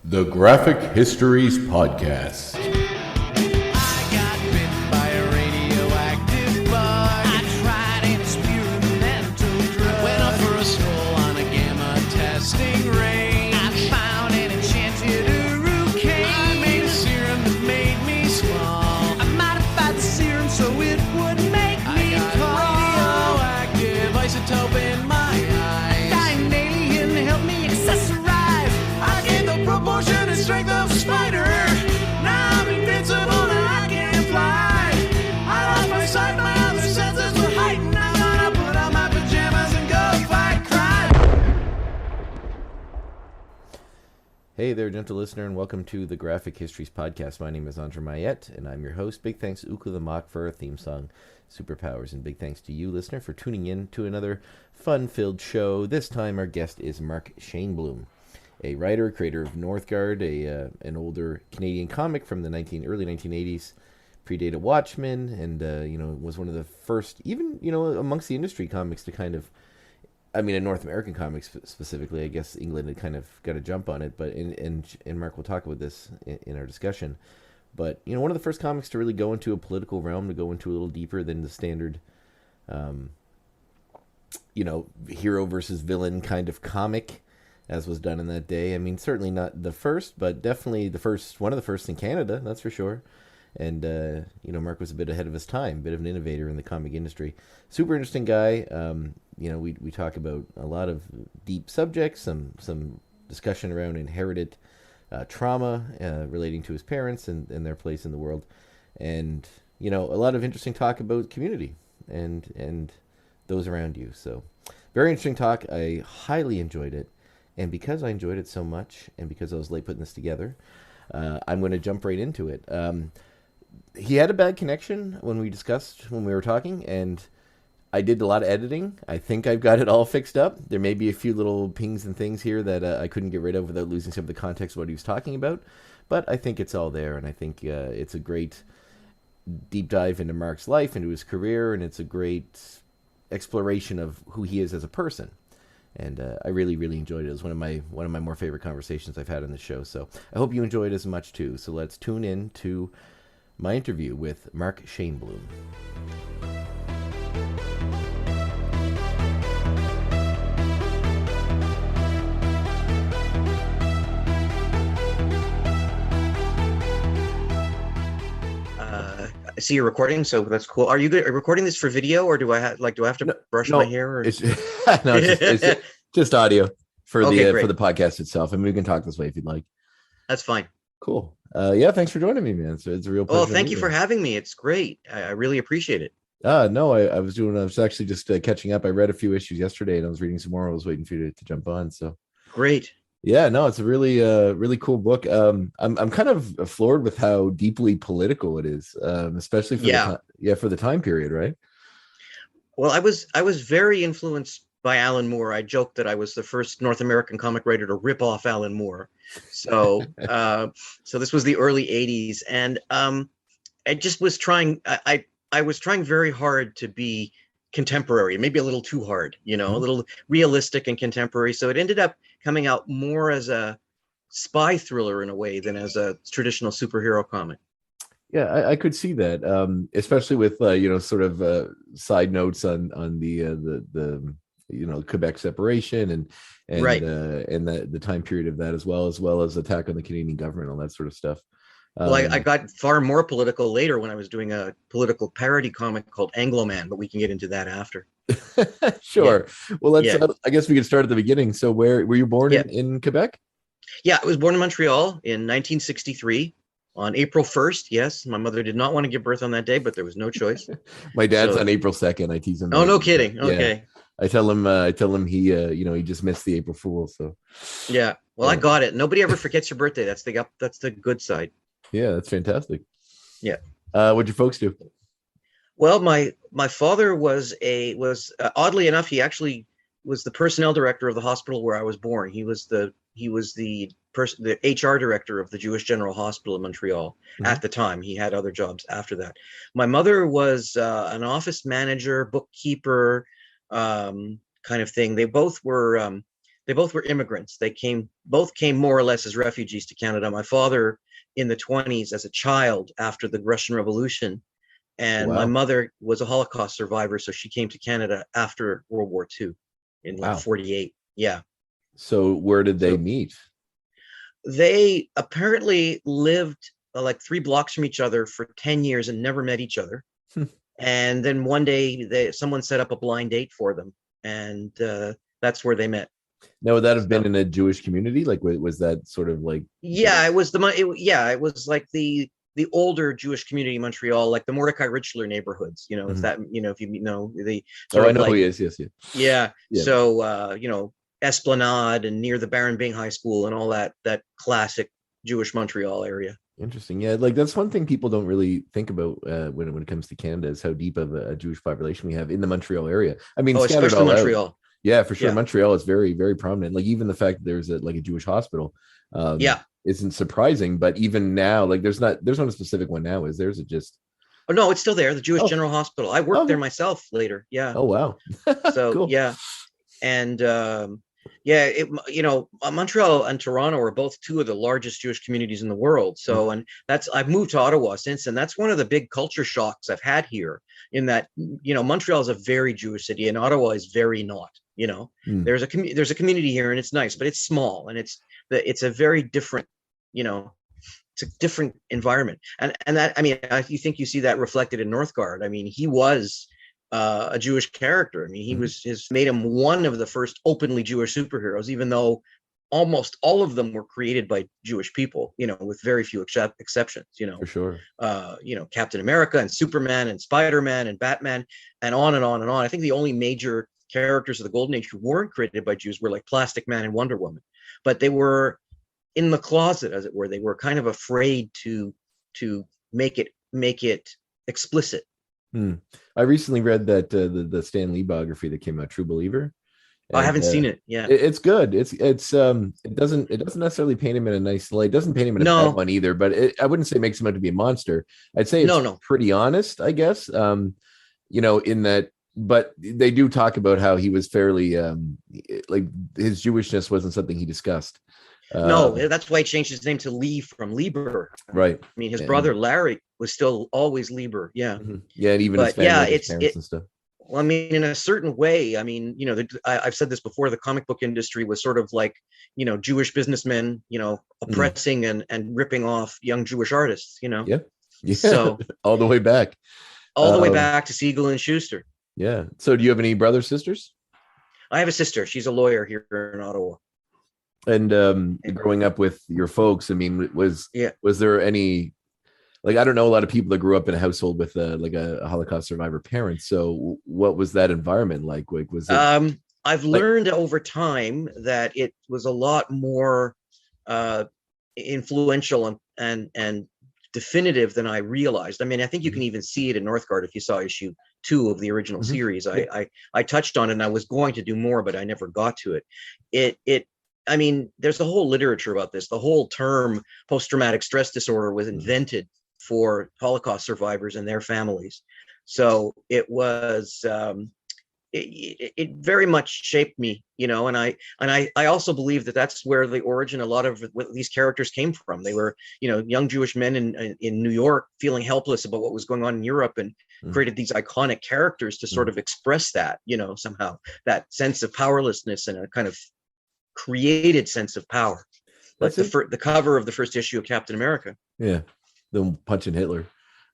The Graphic Histories Podcast. I got bit by a radioactive bug. I tried an experimental drug. Went up for a stroll on a gamma testing range. I found an enchanted hurricane. I made a serum that made me small. I modified the serum so it would make me tall. Radioactive isotope in my eyes. Dying alien helped me accessorize. I gained the proportion and strength of a spider. Now I'm invincible and I can fly. I lost my sight, my other senses were heightened. I'm gonna put on my pajamas and go fight crime. Hey there, gentle listener, and welcome to the Graphic Histories Podcast. My name is André and Mark, and I'm your host. Big thanks to the Mock for our theme song, Superpowers, and big thanks to you, listener, for tuning in to another fun-filled show. This time, our guest is Mark Shainblum, a writer, creator of Northguard, an older Canadian comic from the early 1980s, predated Watchmen, and was one of the first, even amongst the industry comics to kind of, in North American comics specifically. I guess England had kind of got a jump on it, but and Mark will talk about this in our discussion. But one of the first comics to really go into a political realm, to go into a little deeper than the standard, hero versus villain kind of comic, as was done in that day. Certainly not the first, but definitely one of the first in Canada, that's for sure. And, Mark was a bit ahead of his time, a bit of an innovator in the comic industry. Super interesting guy. We talk about a lot of deep subjects, some discussion around inherited trauma relating to his parents and their place in the world. And, a lot of interesting talk about community and those around you. So very interesting talk. I highly enjoyed it. And because I enjoyed it so much, and because I was late putting this together, I'm going to jump right into it. He had a bad connection when we were talking, and I did a lot of editing. I think I've got it all fixed up. There may be a few little pings and things here that I couldn't get rid of without losing some of the context of what he was talking about, but I think it's all there, and I think it's a great deep dive into Mark's life, into his career, and it's a great exploration of who he is as a person. And I really, really enjoyed it. It was one of my more favorite conversations I've had on the show. So I hope you enjoyed it as much too. So let's tune in to my interview with Mark Shainblum. I see you're recording, so that's cool. Are you recording this for video, or do I have to brush my hair? Or? It's just audio for the podcast itself. We can talk this way if you'd like. That's fine. Cool. Thanks for joining me, man. So it's a real pleasure. Well, thank you for having me. It's great. I really appreciate it. No, I was actually just catching up. I read a few issues yesterday, and I was reading some more. I was waiting for you to jump on. So great. Yeah, no, it's a really, really cool book. I'm kind of floored with how deeply political it is, especially for the time period, right? Well, I was very influenced by Alan Moore. I joked that I was the first North American comic writer to rip off Alan Moore. So, so this was the early '80s, and I just was trying. I was trying very hard to be contemporary, maybe a little too hard, a little realistic and contemporary. So it ended up coming out more as a spy thriller in a way than as a traditional superhero comic. Yeah, I could see that, especially with side notes on the Quebec separation and right. And the time period of that as well as attack on the Canadian government, all that sort of stuff. Well, I got far more political later when I was doing a political parody comic called Angloman, but we can get into that after. Sure. Yeah. Well, I guess we could start at the beginning. So where were you born in Quebec? Yeah, I was born in Montreal in 1963 on April 1st. Yes, my mother did not want to give birth on that day, but there was no choice. My dad's on April 2nd. I tease him. Oh, no kidding. Okay. Yeah. I tell him he he just missed the April Fool. So yeah. Well, I got it. Nobody ever forgets your birthday. That's the good side. Yeah, that's fantastic. Yeah. What'd your folks do? Well, my father was oddly enough, he actually was the personnel director of the hospital where I was born. He was the HR director of the Jewish General Hospital in Montreal at the time. He had other jobs after that. My mother was an office manager, bookkeeper, kind of thing. They both were they both were immigrants. Both came more or less as refugees to Canada. My father in the 1920s as a child after the Russian Revolution, and my mother was a Holocaust survivor, so she came to Canada after World War II in like 1948. Yeah. So where did they meet? They apparently lived like 3 blocks from each other for 10 years and never met each other. And then one day someone set up a blind date for them, and that's where they met. Now, would that have been in a Jewish community? Like, was that sort of like? Yeah, it was it was like the older Jewish community in Montreal, like the Mordecai Richler neighborhoods. You know, if that, you know, if you know the. I know who he is. Yes, yeah. So you know, Esplanade and near the Baron Byng High School and all that classic Jewish Montreal area. Interesting. Yeah, like that's one thing people don't really think about when it comes to Canada is how deep of a Jewish population we have in the Montreal area. I mean, especially Montreal. Out. Yeah, for sure. Yeah. Montreal is very, very prominent. Like even the fact that there's a Jewish hospital, isn't surprising. But even now, like there's not a specific one now. Is there? Is it just? Oh no, it's still there. The Jewish General Hospital. I worked there myself later. Yeah. Oh wow. So cool. Yeah, and you know, Montreal and Toronto are both 2 of the largest Jewish communities in the world. So, and I've moved to Ottawa since, and that's one of the big culture shocks I've had here. In that, you know, Montreal is a very Jewish city, and Ottawa is very not. You know, there's a community here, and it's nice, but it's small, and it's a very different, you know, it's a different environment. And that, I mean, you think you see that reflected in Northguard. I mean, he was a Jewish character. I mean, he has made him one of the first openly Jewish superheroes, even though almost all of them were created by Jewish people, you know, with very few exceptions, you know. For sure. You know, Captain America and Superman and Spider-Man and Batman and on and on and on. I think the only major characters of the Golden Age who weren't created by Jews were like Plastic Man and Wonder Woman, but they were in the closet, as it were. They were kind of afraid to make it explicit. I recently read that the Stan Lee biography that came out, True Believer. I haven't seen it. Yeah, it's good. It doesn't necessarily paint him in a nice light. It doesn't paint him in a bad one either. But I wouldn't say it makes him out to be a monster. I'd say it's pretty honest, I guess. You know, in that. But they do talk about how he was fairly like his Jewishness wasn't something he discussed. No, that's why he changed his name to Lee from Lieber. Right. I mean, his brother Larry was still always Lieber. Yeah. Yeah, and even his family, his parents and stuff. Well, I mean, in a certain way, I mean, you know, I've said this before, the comic book industry was sort of like, you know, Jewish businessmen, you know, oppressing and ripping off young Jewish artists, you know. Yeah. So all the way back. All the way back to Siegel and Schuster. Yeah. So do you have any brothers, sisters? I have a sister. She's a lawyer here in Ottawa. And growing up with your folks, I mean, was there any, like, I don't know a lot of people that grew up in a household with like a Holocaust survivor parent. So what was that environment like? Was it, I've learned over time that it was a lot more influential and definitive than I realized. I mean, I think you can even see it in Northguard if you saw issue 2 of the original series. I touched on it, and I was going to do more, but I never got to it. I mean, there's a whole literature about this. The whole term post-traumatic stress disorder was invented for Holocaust survivors and their families. So it was, it very much shaped me, you know, and I also believe that that's where the origin, a lot of what these characters came from. They were, you know, young Jewish men in New York feeling helpless about what was going on in Europe, and created these iconic characters to sort of express that, you know, somehow that sense of powerlessness and a kind of created sense of power. Like the cover of the first issue of Captain America. Yeah. The punching Hitler.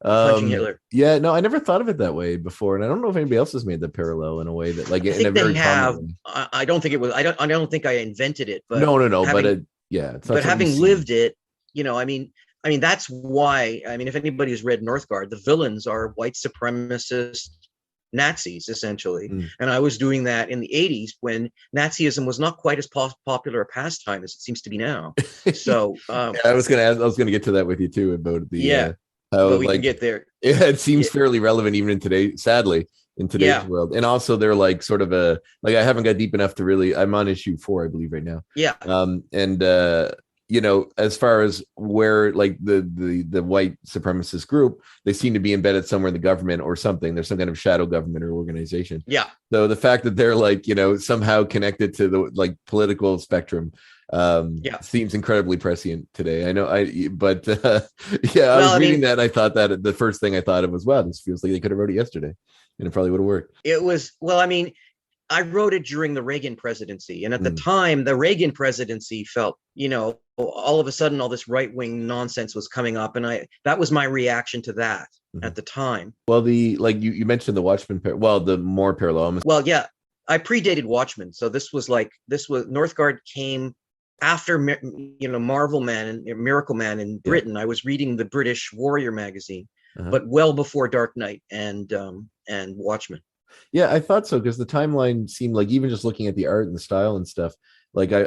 Punching Hitler. Yeah, no, I never thought of it that way before, and I don't know if anybody else has made the parallel in a way that, like, in a very have. I don't think it was. I don't think I invented it. But no. Having, but having lived it, you know, I mean, that's why. I mean, if anybody has read Northguard, the villains are white supremacist Nazis, essentially. And I was doing that in the 80s when Nazism was not quite as popular a pastime as it seems to be now. So I was going to get to that with you too about the but we can get there. Yeah, it seems fairly relevant even in today, sadly, in today's world. And also they're like sort of I haven't got deep enough to really. I'm on issue 4, I believe, right now. Yeah. you know, as far as where like the white supremacist group, they seem to be embedded somewhere in the government or something. There's some kind of shadow government or organization. Yeah. So the fact that they're like, you know, somehow connected to the like political spectrum seems incredibly prescient today. I know but yeah, I was reading that and I thought that the first thing I thought of was, wow, this feels like they could have wrote it yesterday and it probably would have worked. It was, well, I mean, I wrote it during the Reagan presidency. And at the time, the Reagan presidency felt, you know, all of a sudden, all this right-wing nonsense was coming up. And that was my reaction to that at the time. Well, like you mentioned the Watchmen, the more parallel. Well, yeah, I predated Watchmen. So this was Northguard came after, you know, Marvel Man and Miracle Man in Britain. I was reading the British Warrior magazine, but well before Dark Knight and Watchmen. Yeah, I thought so, because the timeline seemed like, even just looking at the art and the style and stuff, like I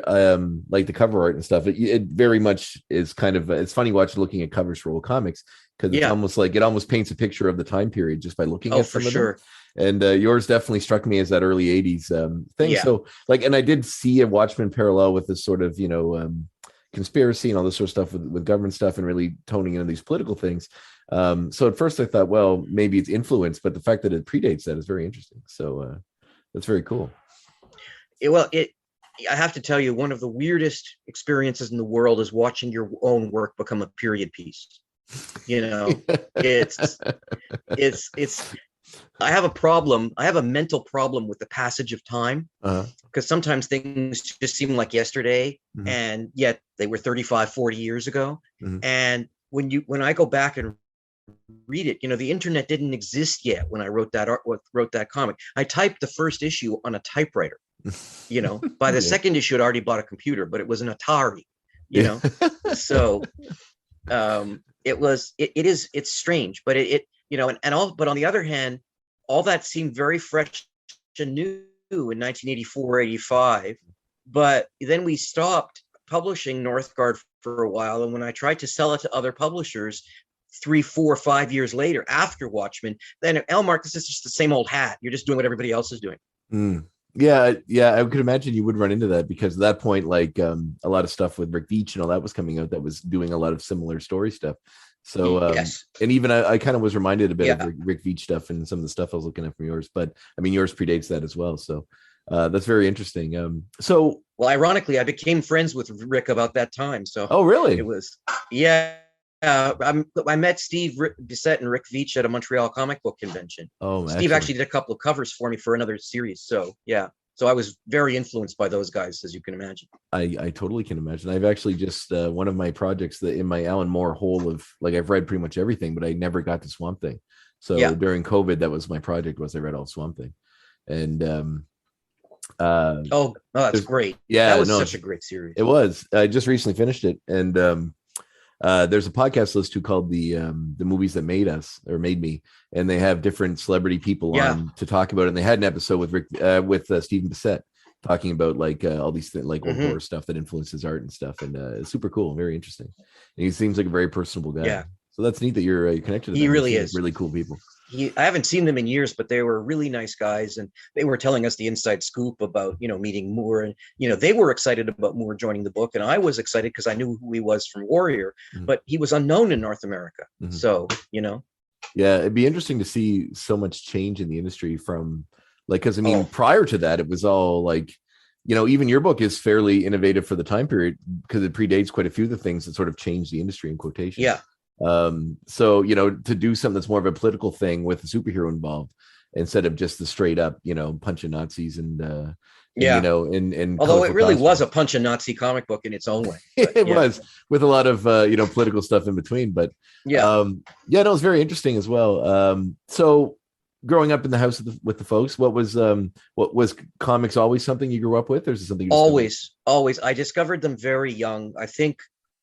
like the cover art and stuff, it very much is kind of, it's funny looking at covers for old comics, because it's almost like it almost paints a picture of the time period just by looking at some of them. And yours definitely struck me as that early 80s thing. So like, and I did see a Watchmen parallel with this sort of, you know, conspiracy and all this sort of stuff with government stuff and really toning into these political things. So at first I thought, well, maybe it's influenced, but the fact that it predates that is very interesting. So that's very cool. I have to tell you, one of the weirdest experiences in the world is watching your own work become a period piece. You know, it's I have a problem. I have a mental problem with the passage of time, because sometimes things just seem like yesterday, and yet they were 35, 40 years ago. And when I go back and read it, you know, the internet didn't exist yet when I wrote that comic. I typed the first issue on a typewriter. You know, by the second issue, I'd already bought a computer, but it was an Atari. You know, so it's strange, but it you know, but on the other hand, all that seemed very fresh and new in 1984, 85. But then we stopped publishing Northguard for a while, and when I tried to sell it to other publishers 3, 4, 5 years later after Watchmen, then Mark, this is just the same old hat. You're just doing what everybody else is doing. Yeah, I could imagine you would run into that, because at that point, like a lot of stuff with Rick Veitch and all that was coming out that was doing a lot of similar story stuff. So and even I kind of was reminded a bit of Rick Veitch stuff and some of the stuff I was looking at from yours, but I mean yours predates that as well. So that's very interesting. So well, ironically, I became friends with Rick about that time. So oh really? It was I met Steve Bissette and Rick Veitch at a Montreal comic book convention. Oh, Steve excellent. actually did a couple of covers for me for another series. So yeah. So I was very influenced by those guys, as you can imagine. I totally can imagine. I've actually just one of my projects that in my Alan Moore hole of, like, I've read pretty much everything, but I never got to Swamp Thing. So during COVID, that was my project, was I read all Swamp Thing. And that's great. Yeah, that was such a great series. It was. I just recently finished it, and there's a podcast list too called the Movies That Made Us, or Made Me, and they have different celebrity people on to talk about it. And they had an episode with Stephen Bissette talking about like all these things, like old horror stuff that influences art and stuff, and it's super cool, very interesting. And he seems like a very personable guy. Yeah. So that's neat that you're connected to them. He really is. Really cool people. I haven't seen them in years, but they were really nice guys, and they were telling us the inside scoop about, you know, meeting Moore, and, you know, they were excited about Moore joining the book, and I was excited because I knew who he was from Warrior, but he was unknown in North America. So, you know. Yeah, it'd be interesting to see so much change in the industry from, like, because I mean, prior to that, it was all like, you know, even your book is fairly innovative for the time period because it predates quite a few of the things that sort of changed the industry in quotation. Yeah. So, you know, to do something that's more of a political thing with a superhero involved instead of just the straight up, you know, punching Nazis and you know, and although it really was a punch a Nazi comic book in its own way. But, it was, with a lot of you know, political stuff in between, but no, it was very interesting as well. So growing up in the house with the folks, what was comics always something you grew up with, or is it something you always I discovered them very young. I think,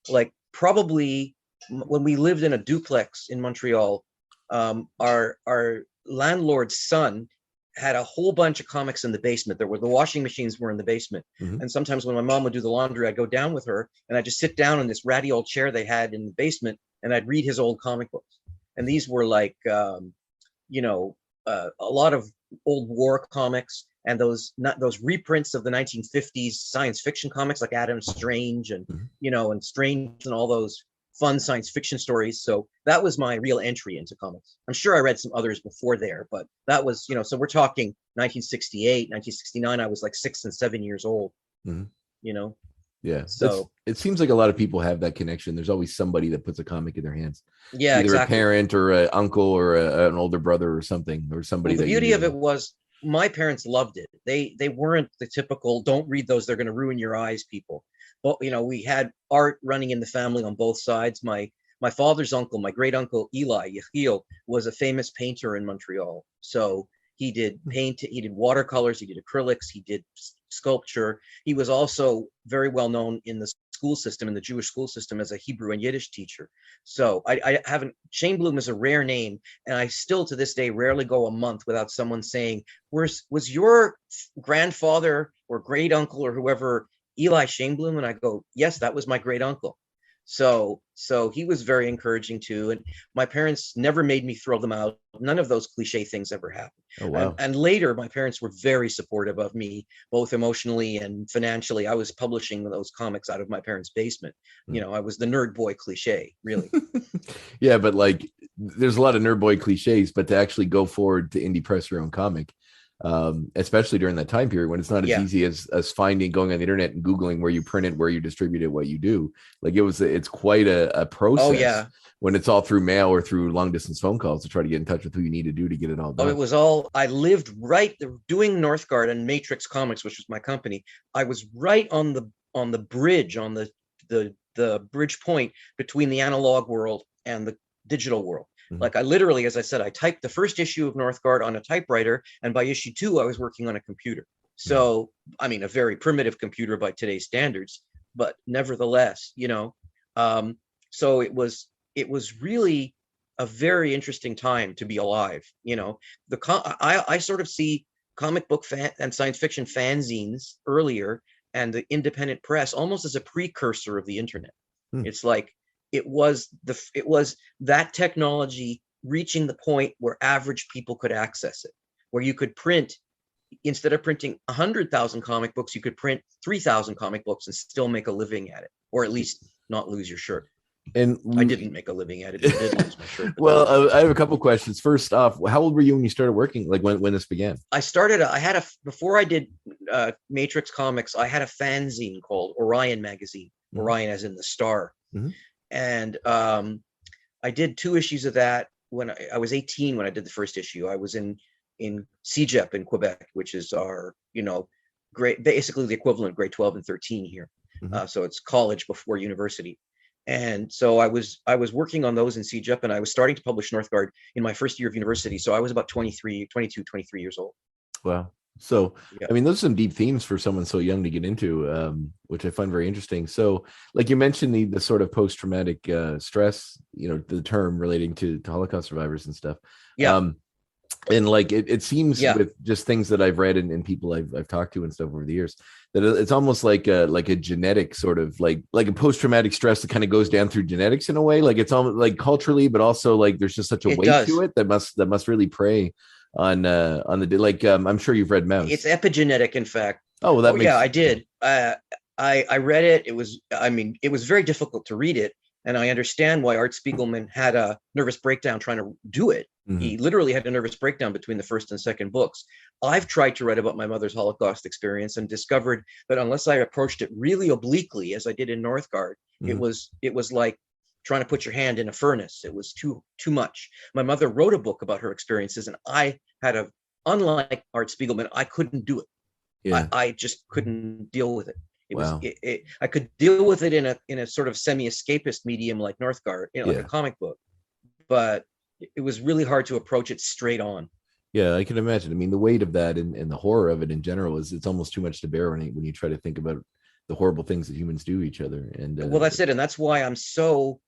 like, probably when we lived in a duplex in Montreal, our landlord's son had a whole bunch of comics in the basement. The washing machines were in the basement. And sometimes when my mom would do the laundry, I'd go down with her and I'd just sit down in this ratty old chair they had in the basement, and I'd read his old comic books. And these were like, you know, a lot of old war comics. and those reprints of the 1950s science fiction comics like Adam Strange and and Strange and all those fun science fiction stories. So that was my real entry into comics. I'm sure I read some others before there, but that was, so we're talking 1968, 1969. I was like 6 and 7 years old. Yeah. So it seems like a lot of people have that connection. There's always somebody that puts a comic in their hands. Yeah, either exactly. a parent or an uncle or an older brother or something, or somebody. Well, the beauty of it was my parents loved it. They weren't the typical "don't read those, they're going to ruin your eyes" people. But we had art running in the family on both sides. My father's uncle, my great uncle Eli Yechiel, was a famous painter in Montreal. So he did he did watercolors, he did acrylics, he did sculpture. He was also very well known in the school system, in the Jewish school system, as a Hebrew and Yiddish teacher. So I haven't, Shainblum is a rare name, and I still to this day rarely go a month without someone saying, was your grandfather or great uncle or whoever Eli Shainblum? And I go, yes, that was my great uncle. So he was very encouraging too. And my parents never made me throw them out. None of those cliche things ever happened. Oh, wow. And later, my parents were very supportive of me, both emotionally and financially. I was publishing those comics out of my parents' basement. I was the nerd boy cliche, really. Yeah, but like, there's a lot of nerd boy cliches, but to actually go forward to indie press your own comic, especially during that time period when it's not as easy as going on the internet and Googling where you print it, where you distribute it, what you do. Like it's quite a process. Oh, yeah. When it's all through mail or through long distance phone calls to try to get in touch with who you need to do to get it all done. Oh, it was all, I lived right doing Northguard and Matrix Comics, which was my company. I was right on the bridge, on the bridge point between the analog world and the digital world. Like I literally, as I said, I typed the first issue of Northguard on a typewriter, and by issue 2, I was working on a computer. So, I mean, a very primitive computer by today's standards, but nevertheless, so it was really a very interesting time to be alive. I sort of see comic book and science fiction fanzines earlier, and the independent press almost as a precursor of the internet. It's like, it was that technology reaching the point where average people could access it, where you could print, instead of printing 100,000 comic books, you could print 3,000 comic books and still make a living at it, or at least not lose your shirt. And I didn't make a living at it. I did lose my shirt. Well, I have a couple questions. First off, how old were you when you started working? Like when this began? Before I did Matrix Comics, I had a fanzine called Orion Magazine. Orion as in the star. And I did 2 issues of that when I was 18 when I did the first issue. I was in CEGEP in Quebec, which is our, basically the equivalent of grade 12 and 13 here. So it's college before university. And so I was working on those in CEGEP, and I was starting to publish Northguard in my first year of university. So I was about 23 years old. Wow. So, I mean, those are some deep themes for someone so young to get into, which I find very interesting. So, like you mentioned, the sort of post-traumatic stress, the term relating to Holocaust survivors and stuff. Yeah. And like it seems with just things that I've read and people I've talked to and stuff over the years, that it's almost like a genetic sort of like a post-traumatic stress that kind of goes down through genetics in a way. Like it's almost like culturally, but also like there's just such a weight to it that must really prey on the I'm sure you've read Mouse. It's epigenetic, in fact. Oh, well, I did. I read it. It was very difficult to read it, and I understand why Art Spiegelman had a nervous breakdown trying to do it. He literally had a nervous breakdown between the first and second books. I've tried to write about my mother's Holocaust experience and discovered that unless I approached it really obliquely, as I did in Northguard, it was like trying to put your hand in a furnace. It was too much. My mother wrote a book about her experiences, and I had unlike Art Spiegelman, I couldn't do it. Yeah. I just couldn't deal with it. I could deal with it in a sort of semi-escapist medium like Northguard, like a comic book, but it was really hard to approach it straight on. Yeah, I can imagine. I mean, the weight of that and the horror of it in general it's almost too much to bear when you try to think about the horrible things that humans do to each other. And well, that's it. And that's why I'm so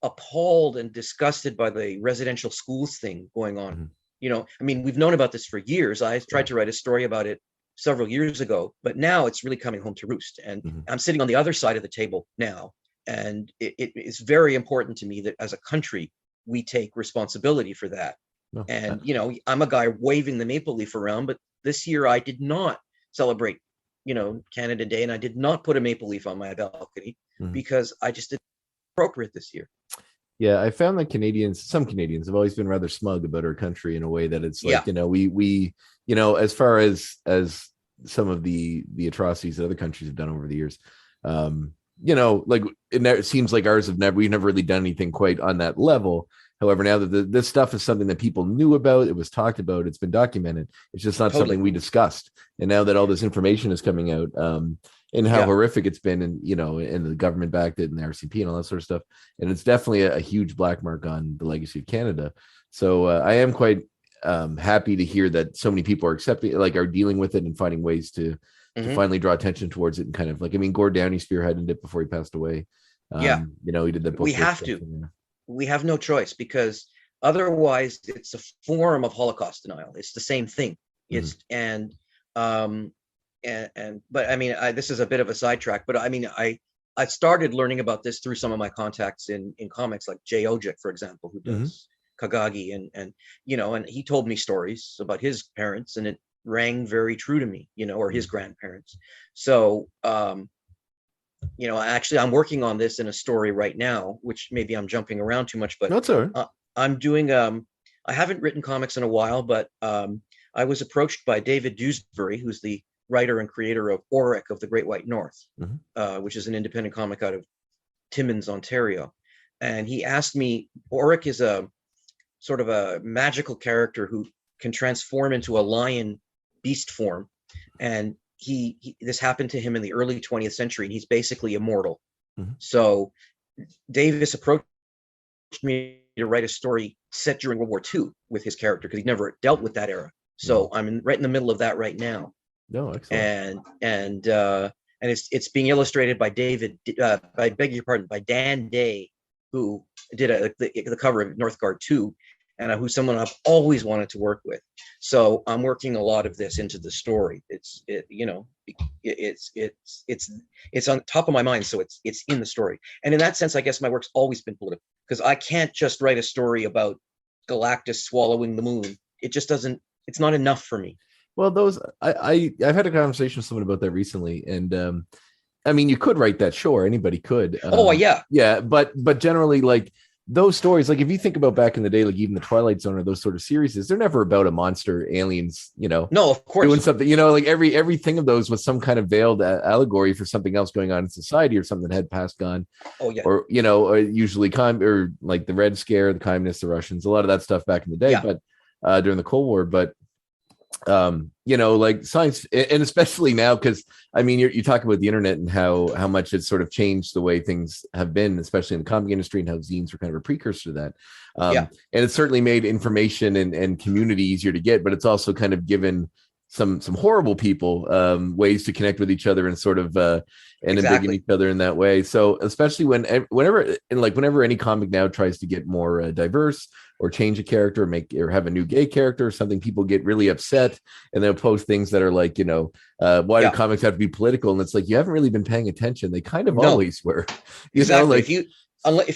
appalled and disgusted by the residential schools thing going on. I mean, we've known about this for years. I tried to write a story about it several years ago, but now it's really coming home to roost. And I'm sitting on the other side of the table now. And it is very important to me that as a country, we take responsibility for that. And, I'm a guy waving the maple leaf around, but this year I did not celebrate, Canada Day, and I did not put a maple leaf on my balcony because I just didn't appropriate this year. Yeah, I found that some Canadians have always been rather smug about our country in a way that it's like, we as far as some of the atrocities that other countries have done over the years, like it seems like we've never really done anything quite on that level. However, now that this stuff is something that people knew about, it was talked about, it's been documented. It's just not something we discussed. And now that all this information is coming out, and how horrific it's been, and and the government backed it, and the RCP and all that sort of stuff, and it's definitely a huge black mark on the legacy of Canada. So I am quite happy to hear that so many people are accepting, are dealing with it and finding ways to finally draw attention towards it, and kind of Gord Downie spearheaded it before he passed away. He did that book. We have to. We have no choice, because otherwise it's a form of Holocaust denial. It's the same thing. It's but I mean, this is a bit of a sidetrack, but I mean, I started learning about this through some of my contacts in comics, like Jay Ojic, for example, who does Kagagi, and he told me stories about his parents, and it rang very true to me, or his grandparents. So, actually, I'm working on this in a story right now, which maybe I'm jumping around too much, but that's all right. I'm doing, I haven't written comics in a while, but I was approached by David Dewsbury, who's the writer and creator of Auric of the Great White North, which is an independent comic out of Timmins, Ontario. And he asked me, Auric is a sort of a magical character who can transform into a lion beast form. And this happened to him in the early 20th century, and he's basically immortal. So Davis approached me to write a story set during World War II with his character, because he never dealt with that era. So I'm right in the middle of that right now. No, excellent. And it's being illustrated by by Dan Day, who did the cover of Northguard 2, and who's someone I've always wanted to work with. So I'm working a lot of this into the story. It's on top of my mind, so it's in the story. And in that sense, I guess my work's always been political, because I can't just write a story about Galactus swallowing the moon. It just doesn't. It's not enough for me. Well, I've had a conversation with someone about that recently, and I mean, you could write that, sure, anybody could. Yeah, but generally, those stories, if you think about back in the day, even the Twilight Zone or those sort of series, they're never about a monster, aliens, No, of course. Doing something, everything of those was some kind of veiled allegory for something else going on in society, or something that had passed on. Oh yeah. Or usually the Red Scare, the Communists, the Russians, a lot of that stuff back in the day, but during the Cold War, but science, and especially now, because I mean, you're talking about the internet and how much it's sort of changed the way things have been, especially in the comic industry, and how zines were kind of a precursor to that. And it's certainly made information and community easier to get, but it's also kind of given some horrible people ways to connect with each other and sort of digging each other in that way. So especially whenever any comic now tries to get more diverse, or change a character, or have a new gay character or something, people get really upset, and they'll post things that are like, why do comics have to be political? And it's like, you haven't really been paying attention. They kind of always were. Exactly. If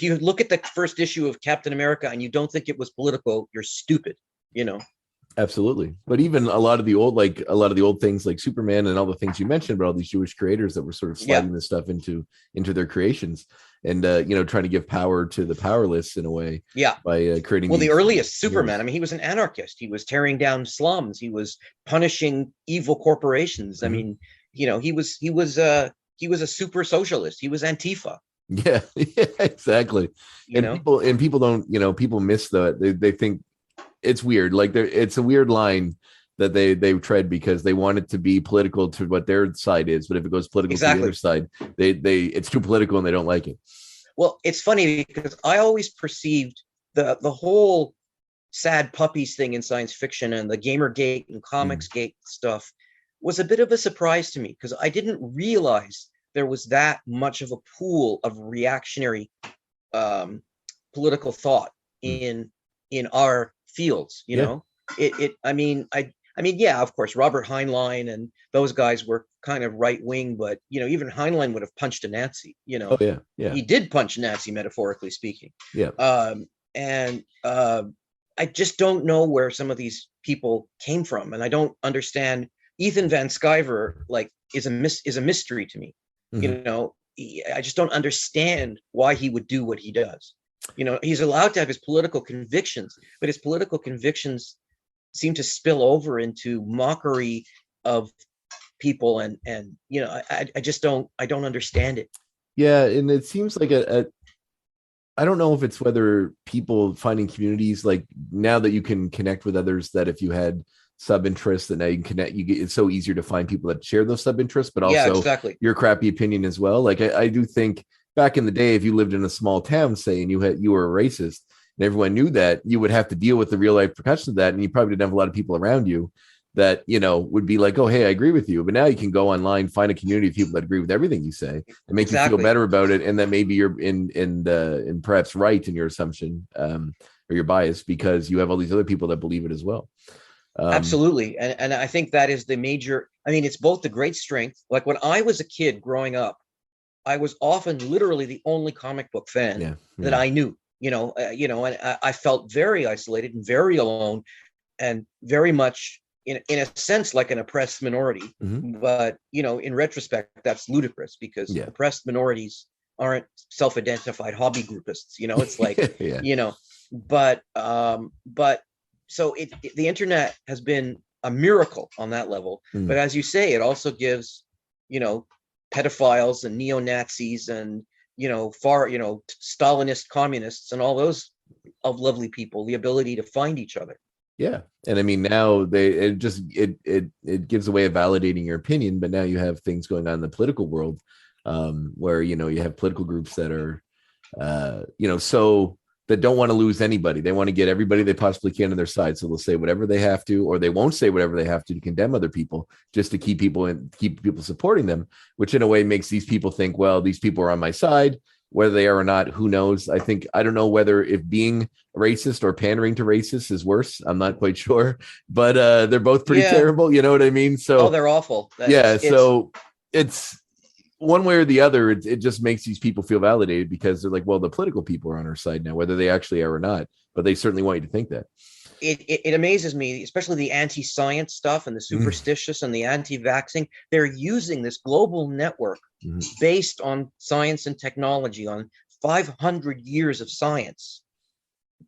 you look at the first issue of Captain America and you don't think it was political, you're stupid. Absolutely. But even a lot of the old things like Superman and all the things you mentioned about all these Jewish creators that were sort of sliding this stuff into their creations, and trying to give power to the powerless in a way, by creating the earliest Superman, I mean, he was an anarchist. He was tearing down slums. He was punishing evil corporations. I mean, he was a super socialist. He was Antifa. Yeah, exactly. People don't, people miss that. They think it's weird. It's a weird line that they tread, because they want it to be political to what their side is, but if it goes political to the other side, it's too political and they don't like it. Well, it's funny, because I always perceived the whole sad puppies thing in science fiction and the Gamergate and Comicsgate stuff was a bit of a surprise to me, because I didn't realize there was that much of a pool of reactionary political thought in our fields. I mean, of course, Robert Heinlein and those guys were kind of right wing, but even Heinlein would have punched a Nazi. He did punch a Nazi, metaphorically speaking. I just don't know where some of these people came from, and I don't understand. Ethan Van Sciver, like, is a mystery to me. Mhm. I just don't understand why he would do what he does. He's allowed to have his political convictions, but his political convictions seem to spill over into mockery of people, and I just don't understand it. Yeah, and it seems like I don't know if it's whether people finding communities like now that you can connect with others, that if you had sub interests that now you can connect, it's so easier to find people that share those sub interests, but Yeah, also exactly. your crappy opinion as well. Like I do think back in the day, if you lived in a small town, say, and you were a racist and everyone knew that, you would have to deal with the real life repercussions of that. And you probably didn't have a lot of people around you that, would be like, oh, hey, I agree with you. But now you can go online, find a community of people that agree with everything you say and make you feel Exactly. better about it. And that maybe you're in perhaps right in your assumption, or your bias, because you have all these other people that believe it as well. Absolutely. And I think that is the major, I mean, it's both the great strength. Like when I was a kid growing up, I was often literally the only comic book fan Yeah, that yeah. I knew, and I felt very isolated and very alone and very much in a sense like an oppressed minority. Mhm. But, in retrospect, that's ludicrous because Yeah. oppressed minorities aren't self-identified hobby groupists. It's like, Yeah. but so the internet has been a miracle on that level. But Mm. as you say, it also gives, you know, pedophiles and neo-Nazis and, Stalinist communists and all those of lovely people the ability to find each other. Yeah. And I mean, now it gives a way of validating your opinion, but now you have things going on in the political world, where, you have political groups that are, so that don't want to lose anybody. They want to get everybody they possibly can on their side. So they'll say whatever they have to, or they won't say whatever they have to condemn other people just to keep people supporting them, which in a way makes these people think, well, these people are on my side. Whether they are or not, who knows? I don't know whether if being racist or pandering to racists is worse. I'm not quite sure, but they're both pretty Yeah. terrible. You know what I mean? Oh, So they're awful. yeah, It's so it's one way or the other. It just makes these people feel validated because they're like, well, the political people are on our side now, whether they actually are or not. But they certainly want you to think that. it amazes me, especially the anti-science stuff and the superstitious and the anti-vaxxing. They're using this global network Mhm. based on science and technology, on 500 years of science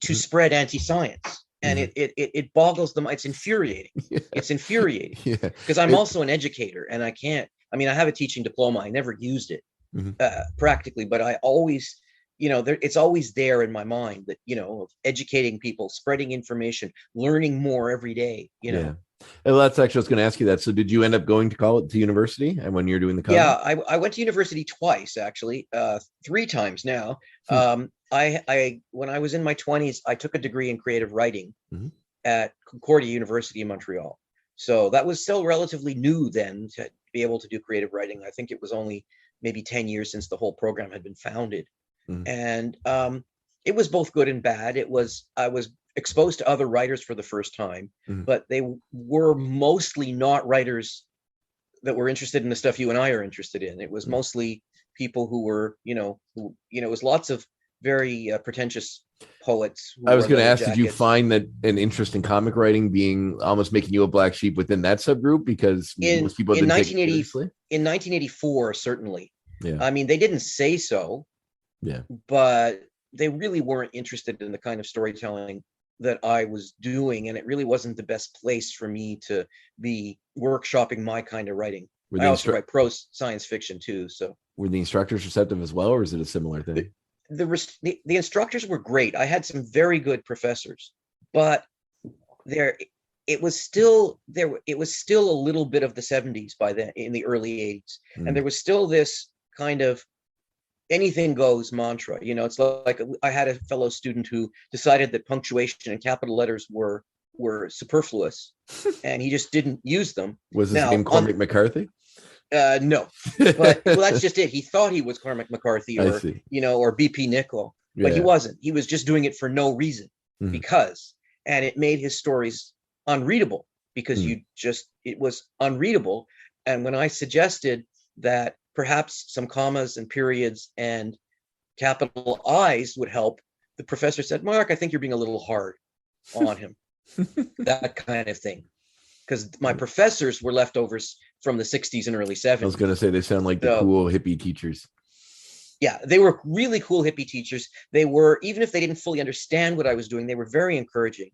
to Mhm. spread anti-science. And Mhm. it boggles them. It's infuriating. Yeah. It's infuriating Yeah. because I'm also an educator and I can't, I mean, I have a teaching diploma. I never used it Mhm. practically, but I always, it's always there in my mind that, of educating people, spreading information, learning more every day, Yeah. Well, that's actually, I was going to ask you that. So did you end up going to college, to university, and when you're doing the Yeah, comic? I went to university twice, actually, three times now. Hmm. I when I was in my 20s, I took a degree in creative writing Mhm. at Concordia University in Montreal. So that was still relatively new then to be able to do creative writing. I think it was only maybe 10 years since the whole program had been founded. Mhm. And it was both good and bad. I was exposed to other writers for the first time, Mhm. but they were mostly not writers that were interested in the stuff you and I are interested in. It was Mhm. mostly people who were, it was lots of very pretentious poets who I was wore going to leather ask, did you jackets. find that an interest in comic writing being almost making you a black sheep within that subgroup because In most people in didn't take it 1980 seriously? in 1984, certainly. Yeah. I mean, they didn't say so, Yeah. but they really weren't interested in the kind of storytelling that I was doing, and it really wasn't the best place for me to be workshopping my kind of writing. Were I the also write prose science fiction too, so were the instructors receptive as well, or is it a similar thing? the instructors were great. I had some very good professors, but there it was still there. It was still a little bit of the 70s by then, in the early 80s, and Mm. there was still this kind of anything goes mantra. It's like I had a fellow student who decided that punctuation and capital letters were superfluous, and he just didn't use them. Was his Now name Cormac McCarthy? no, but well, that's just it. He thought he was Cormac McCarthy I or see. or BP Nickel, but he Yeah. wasn't. He was just doing it for no reason Mhm. because, and it made his stories unreadable because Mm. it was unreadable. And when I suggested that perhaps some commas and periods and capital I's would help, the professor said, "Mark, I think you're being a little hard." on him, that kind of thing. Because my professors were leftovers from the 60s and early 70s. I was going to say, they sound like the cool hippie teachers. Yeah, they were really cool hippie teachers. They were, even if they didn't fully understand what I was doing, they were very encouraging.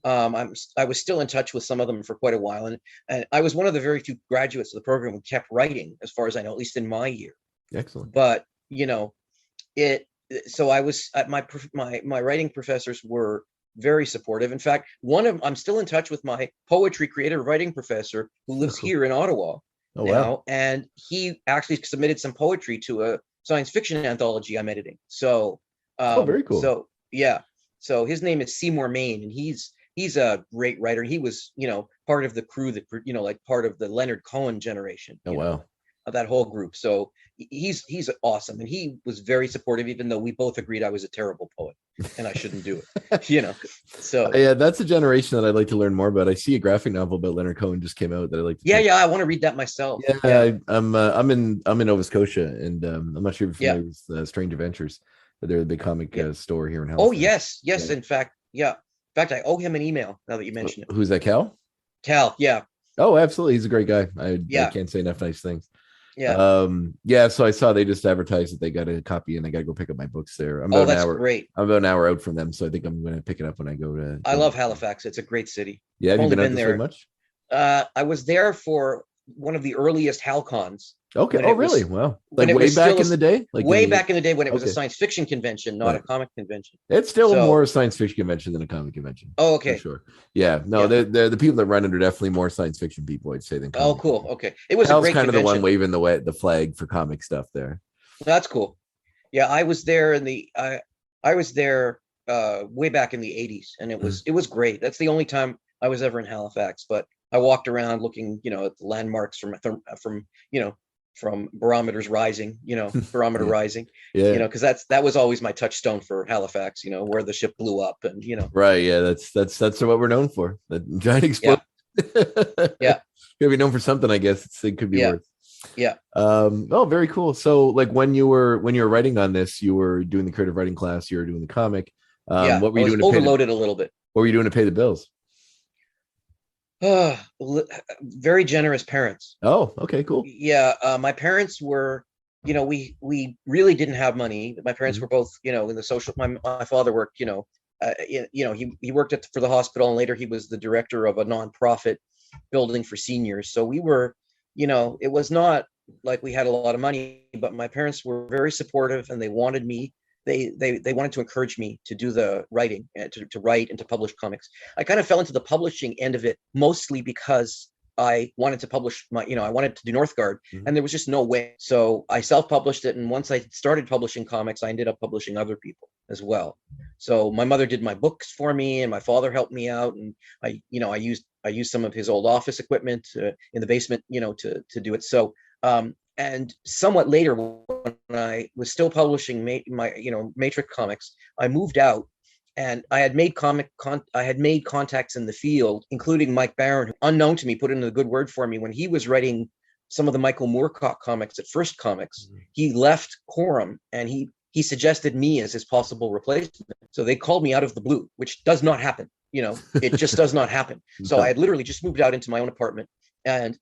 I was still in touch with some of them for quite a while, and I was one of the very few graduates of the program who kept writing, as far as I know, at least in my year. Excellent. But so I was my writing professors were very supportive. In fact, I'm still in touch with my poetry creative writing professor who lives here in Ottawa now, wow. and he actually submitted some poetry to a science fiction anthology I'm editing. So very cool. So yeah. So his name is Seymour Main, and he's a great writer. He was, part of the crew that, like part of the Leonard Cohen generation. Oh, wow. Of that whole group. So he's awesome. And he was very supportive, even though we both agreed I was a terrible poet and I shouldn't do it, So yeah, that's a generation that I'd like to learn more about. I see a graphic novel about Leonard Cohen just came out that I like. I want to read that myself. Yeah. I'm in Nova Scotia, and I'm not sure if you're familiar with Strange Adventures, but they're the big comic store here in Halifax. Oh, yes. Yeah. In fact, I owe him an email now that you mention it. Who's that, Cal? Cal, yeah. Oh, absolutely. He's a great guy. I can't say enough nice things. Yeah. So I saw they just advertised that they got a copy, and I got to go pick up my books there. That's great. I'm about an hour out from them, so I think I'm going to pick it up when I go to. I love Halifax. It's a great city. Yeah, have you been out there very much? I was there for one of the earliest HalCons. Okay. Oh, really? Wow. Like way back in the day? Like way back in the day when it was a science fiction convention, not a comic convention. It's still more a science fiction convention than a comic convention. Oh, okay. For sure. Yeah. No, they're the people that run it are definitely more science fiction people, I'd say, than comic. Oh, cool. Okay. It was a great kind convention. of the one waving the flag for comic stuff there. That's cool. Yeah, I was there way back in the 80s, and it was great. That's the only time I was ever in Halifax, but I walked around looking, at the landmarks from barometers rising, barometer rising, because that was always my touchstone for Halifax, where the ship blew up, and right. Yeah, that's what we're known for. The giant explosion. Yeah. Could be known for something, I guess. It could be worth. Yeah. Oh, very cool. So like when you were writing on this, you were doing the creative writing class, you were doing the comic. What were you doing? Overloaded a little bit. What were you doing to pay the bills? Very generous parents. Oh, okay, cool. Yeah, my parents were, we really didn't have money. My parents were both, in the social. My father worked, he worked for the hospital, and later he was the director of a nonprofit building for seniors. So we were, it was not like we had a lot of money, but my parents were very supportive, and they wanted me. They wanted to encourage me to do the writing and to write and to publish comics. I kind of fell into the publishing end of it mostly because I wanted to publish I wanted to do Northguard, and there was just no way. So I self-published it, and once I started publishing comics, I ended up publishing other people as well. So my mother did my books for me, and my father helped me out, and I used some of his old office equipment in the basement, to do it. So and somewhat later, when I was still publishing my Matrix comics, I moved out, and I had made contacts in the field, including Mike Barron, who, unknown to me, put in a good word for me when he was writing some of the Michael Moorcock comics at First Comics. He left Corum, and he suggested me as his possible replacement. So they called me out of the blue, which does not happen. It just does not happen. So I had literally just moved out into my own apartment, and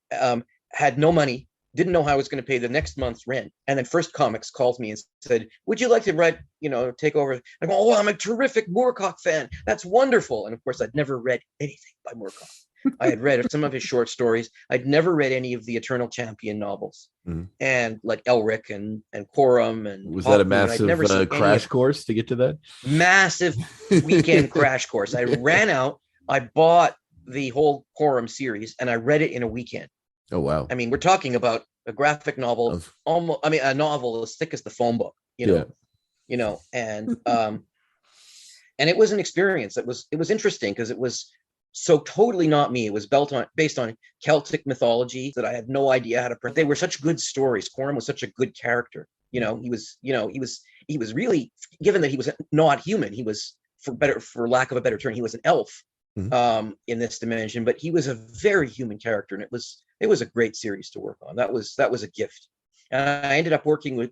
had no money. Didn't know how I was going to pay the next month's rent. And then First Comics called me and said, would you like to write, take over? I go, oh, I'm a terrific Moorcock fan. That's wonderful. And of course, I'd never read anything by Moorcock. I had read some of his short stories. I'd never read any of the Eternal Champion novels. And like Elric and Corum. And was that a massive crash course to get to that? Massive weekend crash course. I ran out. I bought the whole Corum series, and I read it in a weekend. Oh, wow. I mean, we're talking about a graphic novel, a novel as thick as the phone book, and it was an experience. It was interesting because it was so totally not me. It was based on Celtic mythology that I had no idea how to print. They were such good stories. Corum was such a good character. He was really, given that he was not human, he was, for lack of a better term, he was an elf. In this dimension, but he was a very human character, and it was a great series to work on. That was a gift. And I ended up working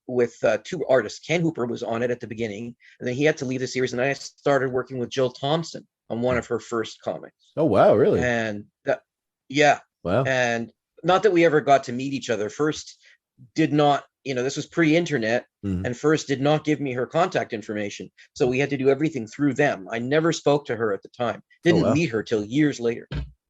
with two artists. Ken Hooper was on it at the beginning, and then he had to leave the series, and I started working with Jill Thompson, on one of her first comics. Oh wow, really? And that, yeah. Wow. And not that we ever got to meet each other. First did not, this was pre-internet, and First did not give me her contact information. So we had to do everything through them. I never spoke to her at the time. Didn't meet her till years later.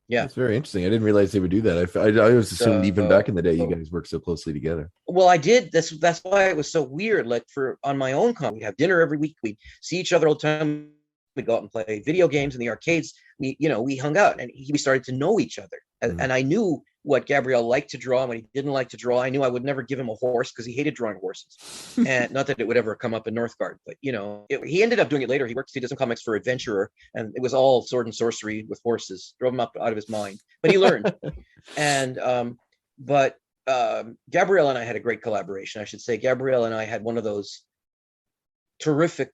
Yeah. That's very interesting. I didn't realize they would do that. I always assumed even back in the day you guys worked so closely together. Well, I did. That's why it was so weird. Like on my own con, we'd have dinner every week. We'd see each other all the time. We'd go out and play video games in the arcades. We hung out, and we started to know each other. And I knew what Gabriel liked to draw and what he didn't like to draw. I knew I would never give him a horse because he hated drawing horses. And not that it would ever come up in Northguard, but he ended up doing it later. He did some comics for Adventurer, and it was all sword and sorcery with horses. Drove him up out of his mind, but he learned. And Gabriel and I had a great collaboration. I should say Gabriel and I had one of those terrific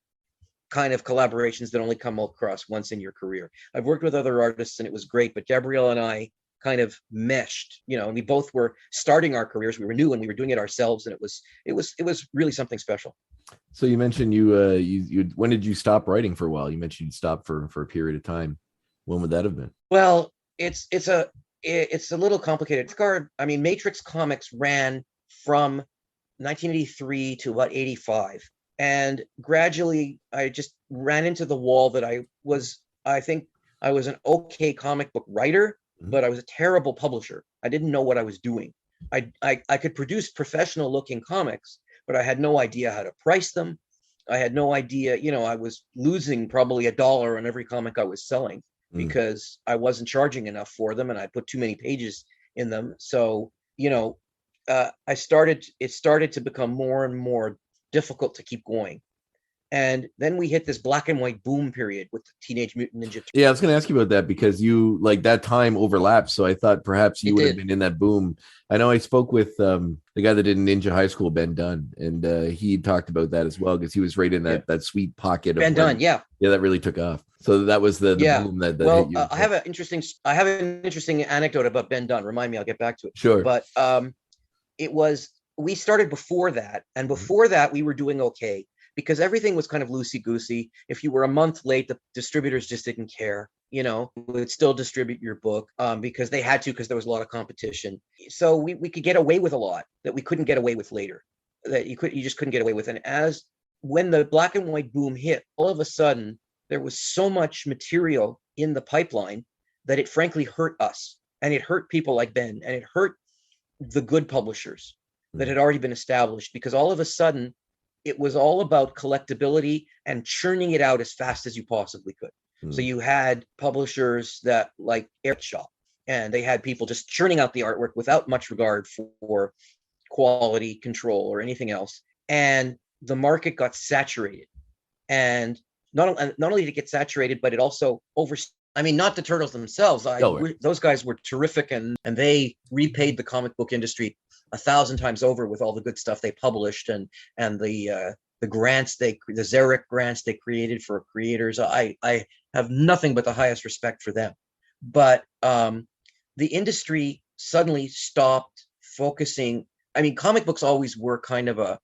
kind of collaborations that only come across once in your career. I've worked with other artists and it was great, but Gabriel and I kind of meshed, and we both were starting our careers. We were new and we were doing it ourselves, and it was really something special. So you mentioned you when did you stop writing for a while? You mentioned you stopped for a period of time. When would that have been? Well, it's a little complicated. Matrix Comics ran from 1983 to about 85. And gradually I just ran into the wall that I think I was an okay comic book writer, but I was a terrible publisher. I didn't know what I was doing. I could produce professional looking comics, but I had no idea how to price them. I had no idea, I was losing probably $1 on every comic I was selling because I wasn't charging enough for them and I put too many pages in them. So, it started to become more and more difficult to keep going. And then we hit this black and white boom period with the Teenage Mutant Ninja Turtles. Yeah, I was going to ask you about that because you that time overlapped. So I thought perhaps you would have been in that boom. I know I spoke with the guy that did Ninja High School, Ben Dunn, and he talked about that as well because he was right in that sweet pocket. Ben Dunn, yeah, that really took off. So that was the boom that hit you. I have an interesting anecdote about Ben Dunn. Remind me, I'll get back to it. Sure, but we started before that, and before that we were doing okay. Because everything was kind of loosey-goosey. If you were a month late, the distributors just didn't care. Would still distribute your book because they had to, because there was a lot of competition. So we could get away with a lot that we couldn't get away with later. That you just couldn't get away with. And when the black and white boom hit, all of a sudden there was so much material in the pipeline that it frankly hurt us, and it hurt people like Ben, and it hurt the good publishers that had already been established, because all of a sudden it was all about collectability and churning it out as fast as you possibly could. So you had publishers that like Airshop, and they had people just churning out the artwork without much regard for quality control or anything else. And the market got saturated. And not only did it get saturated, but it also not the Turtles themselves. Those guys were terrific, and they repaid the comic book industry 1,000 times over with all the good stuff they published and the grants the Xeric grants they created for creators. I have nothing but the highest respect for them. But the industry suddenly stopped focusing. Comic books always were kind of a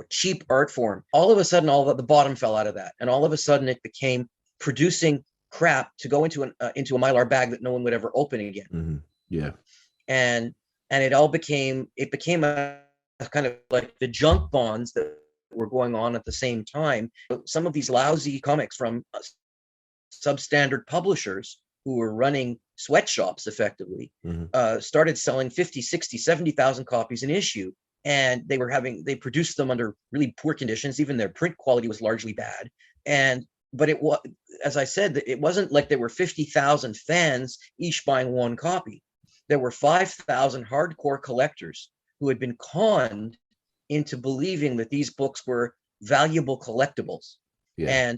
cheap art form. All of a sudden, the bottom fell out of that, and all of a sudden, it became producing crap to go into a Mylar bag that no one would ever open again. Mm-hmm. Yeah, and it became a kind of like the junk bonds that were going on at the same time. Some of these lousy comics from substandard publishers who were running sweatshops effectively started selling 50, 60, 70,000 copies an issue. And they produced them under really poor conditions. Even their print quality was largely bad. But it was, as I said, it wasn't like there were 50,000 fans each buying one copy. There were 5,000 hardcore collectors who had been conned into believing that these books were valuable collectibles. Yeah.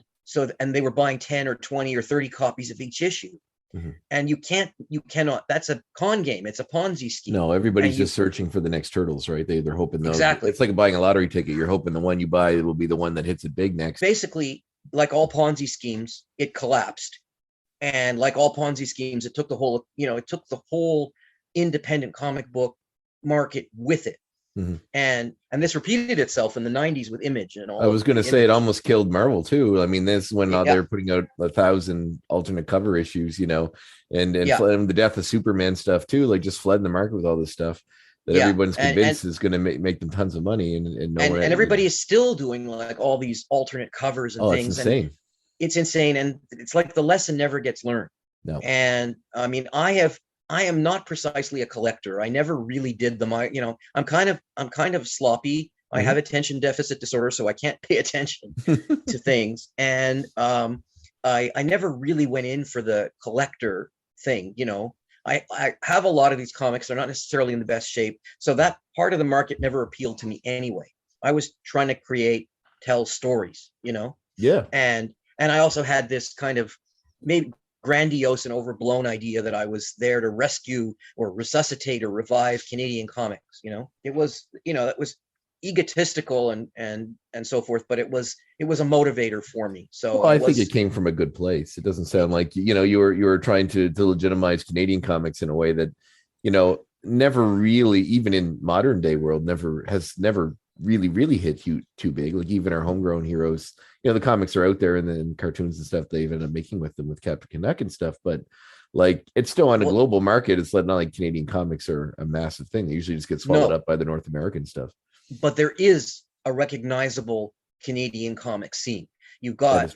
And they were buying 10 or 20 or 30 copies of each issue. Mm-hmm. And you cannot, that's a con game. It's a Ponzi scheme. No, everybody's just searching for the next Turtles, right? They're hoping those. Exactly. It's like buying a lottery ticket. You're hoping the one you buy will be the one that hits it big next. Basically, like all Ponzi schemes, it collapsed. And like all Ponzi schemes, it took the whole independent comic book market with it. Mhm. And this repeated itself in the 90s with Image and all. I was going to say it Image. almost killed Marvel too. I mean, this when Yeah. they're putting out 1,000 alternate cover issues, you know, and Yeah. the death of Superman stuff too, like just flooding the market with all this stuff that everyone's convinced is going to make them tons of money, and everybody is still doing like all these alternate covers and things. It's insane. And it's insane, and it's like the lesson never gets learned. No. And I mean, I am not precisely a collector. I never really did them. I'm kind of sloppy. I have attention deficit disorder, so I can't pay attention to things. And I never really went in for the collector thing. You know, I have a lot of these comics. They're not necessarily in the best shape. So that part of the market never appealed to me anyway. I was trying to tell stories, you know? Yeah. And I also had this kind of maybe grandiose and overblown idea that I was there to rescue or resuscitate or revive Canadian comics. You know, it was egotistical and so forth, but it was a motivator for me. So I think it came from a good place. It doesn't sound like, you know, you were trying to legitimize Canadian comics in a way that, you know, never really, even in modern day world, never really hit too big. Like even our homegrown heroes, you know, the comics are out there and then cartoons and stuff they've ended up making with them with Captain Canuck and stuff, but like it's still on a global market. It's not like Canadian comics are a massive thing. They usually just get swallowed up by the North American stuff. But there is a recognizable Canadian comic scene. You've got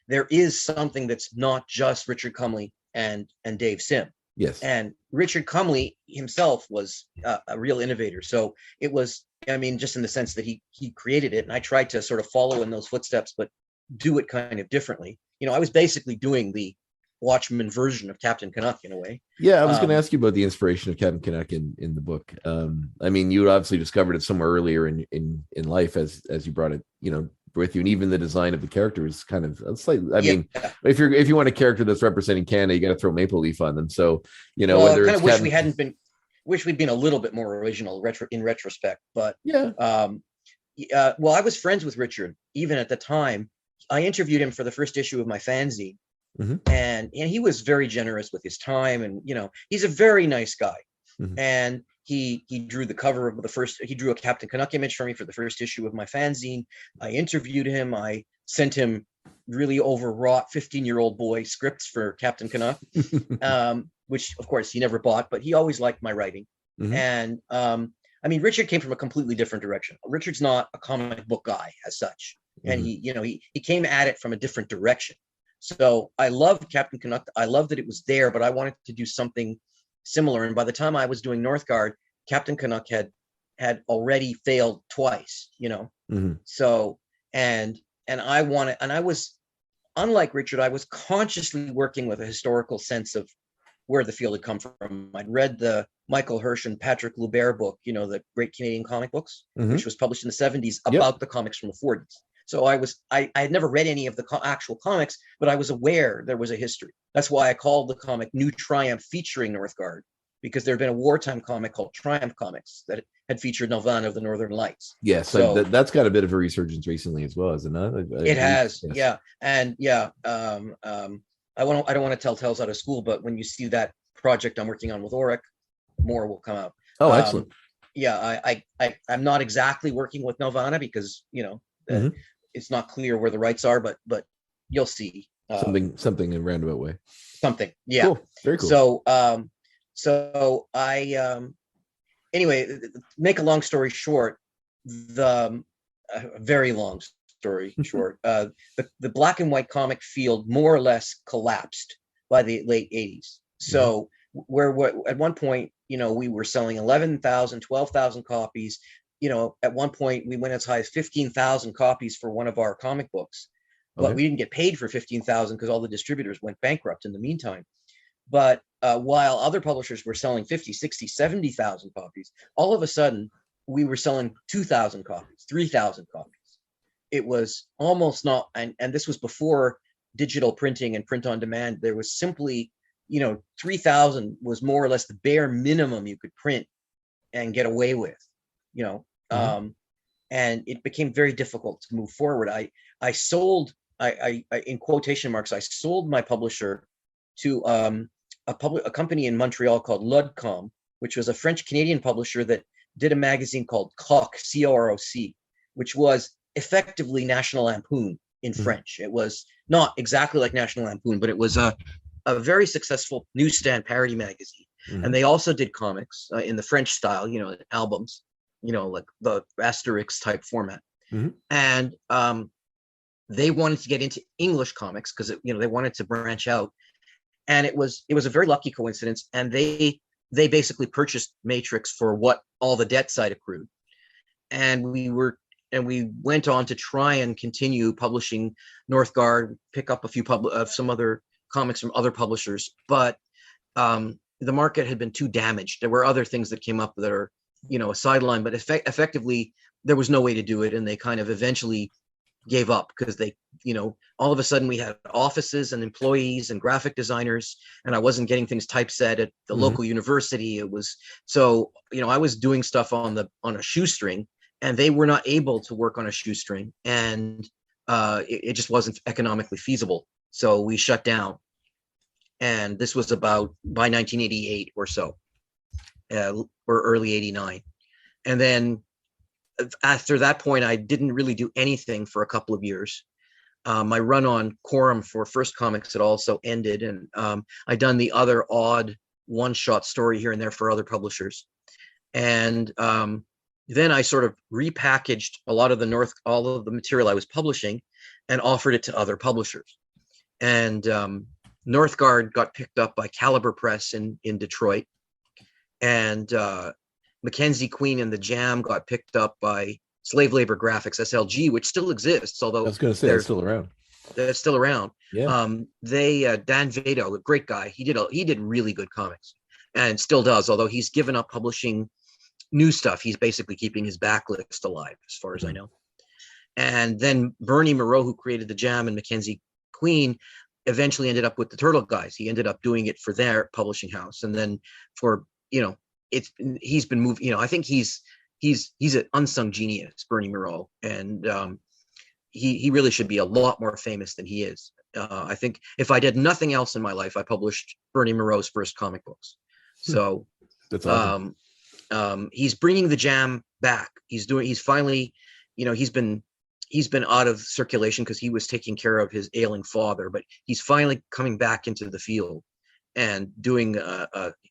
there is something that's not just Richard Cumley and Dave Sim. Yes. And Richard Cumley himself was a real innovator. So it was, I mean, just in the sense that he created it, and I tried to sort of follow in those footsteps, but do it kind of differently. You know, I was basically doing the Watchmen version of Captain Canuck in a way. Yeah, I was going to ask you about the inspiration of Captain Canuck in the book. I mean, you obviously discovered it somewhere earlier in life as you brought it, you know, with you, and even the design of the character is kind of slightly. I mean, if you want a character that's representing Canada, you got to throw Maple Leaf on them. So you know, whether I kind of wish we'd been a little bit more original in retrospect. But yeah, well, I was friends with Richard even at the time. I interviewed him for the first issue of my fanzine. Mm-hmm. And he was very generous with his time, and you know, he's a very nice guy. Mm-hmm. And he drew the cover of he drew a Captain Canuck image for me for the first issue of my fanzine. I interviewed him. I sent him really overwrought 15-year-old boy scripts for Captain Canuck, which of course he never bought, but he always liked my writing. Mm-hmm. And I mean, Richard came from a completely different direction. Richard's not a comic book guy as such, mm-hmm. and he came at it from a different direction. So I loved Captain Canuck. I loved that it was there, but I wanted to do something similar. And by the time I was doing Northguard, Captain Canuck had already failed twice, you know? Mm-hmm. So, and I was, unlike Richard, I was consciously working with a historical sense of where the field had come from. I'd read the Michael Hirsch and Patrick Loubert book, you know, the Great Canadian Comic Books, mm-hmm. which was published in the 70s about the comics from the 40s. So I had never read any of the actual comics, but I was aware there was a history. That's why I called the comic New Triumph featuring Northguard, because there had been a wartime comic called Triumph Comics that had featured Nelvana of the Northern Lights. Yes, so that's got a bit of a resurgence recently as well, isn't it? It has, yes. Yeah. And yeah, I don't want to tell tales out of school, but when you see that project I'm working on with Oric, more will come out. Oh, excellent. Yeah, I'm not exactly working with Nelvana because, you know, mm-hmm. it's not clear where the rights are, but you'll see something in a roundabout way. Something, yeah. Cool. Very cool. So I anyway, make a long story short, a very long story short, the black and white comic field more or less collapsed by the late 80s. So mm-hmm. At one point, you know, we were selling 11,000, 12,000 copies. You know, at one point we went as high as 15,000 copies for one of our comic books, but we didn't get paid for 15,000 because all the distributors went bankrupt in the meantime. But while other publishers were selling 50, 60, 70,000 copies, all of a sudden we were selling 2,000 copies, 3,000 copies. It was almost not, and this was before digital printing and print on demand. There was simply, you know, 3,000 was more or less the bare minimum you could print and get away with. You know, mm-hmm. And it became very difficult to move forward. I sold, in quotation marks, I sold my publisher to a company in Montreal called Ludcom, which was a French Canadian publisher that did a magazine called Croc, C-O-R-O-C, which was effectively National Lampoon in French. It was not exactly like National Lampoon, but it was a very successful newsstand parody magazine. And they also did comics in the French style, albums, like the Asterix type format. And they wanted to get into English comics because they wanted to branch out. And it was a very lucky coincidence. And they basically purchased Matrix for what all the debt side accrued. And we went on to try and continue publishing Northguard, pick up a few some other comics from other publishers, but the market had been too damaged. There were other things that came up that are, a sideline, but effectively there was no way to do it. And they kind of eventually gave up because they, all of a sudden we had offices and employees and graphic designers, and I wasn't getting things typeset at the local university. It was, so, I was doing stuff on a shoestring, and they were not able to work on a shoestring, and it just wasn't economically feasible. So we shut down. And this was by 1988 or so, or early 89. And then after that point, I didn't really do anything for a couple of years. My run on Corum for First Comics had also ended, and I'd done the other odd one-shot story here and there for other publishers. And then I sort of repackaged all of the material I was publishing and offered it to other publishers. And Northguard got picked up by Caliber Press in Detroit, and Mackenzie Queen and the Jam got picked up by Slave Labor Graphics, SLG, which still exists. Although I was going to say it's still around. They're still around. Yeah. Dan Vado, a great guy. He did really good comics, and still does. Although he's given up publishing new stuff, he's basically keeping his backlist alive, as far as I know. And then Bernie Moreau, who created the Jam, and Mackenzie Queen eventually ended up with the Turtle Guys. He ended up doing it for their publishing house, and then for he's been moved. I think he's an unsung genius, Bernie Moreau, and he really should be a lot more famous than he is. I think if I did nothing else in my life, I published Bernie Moreau's first comic books. So that's awesome. He's bringing the Jam back. He's finally, he's been out of circulation because he was taking care of his ailing father, but he's finally coming back into the field and doing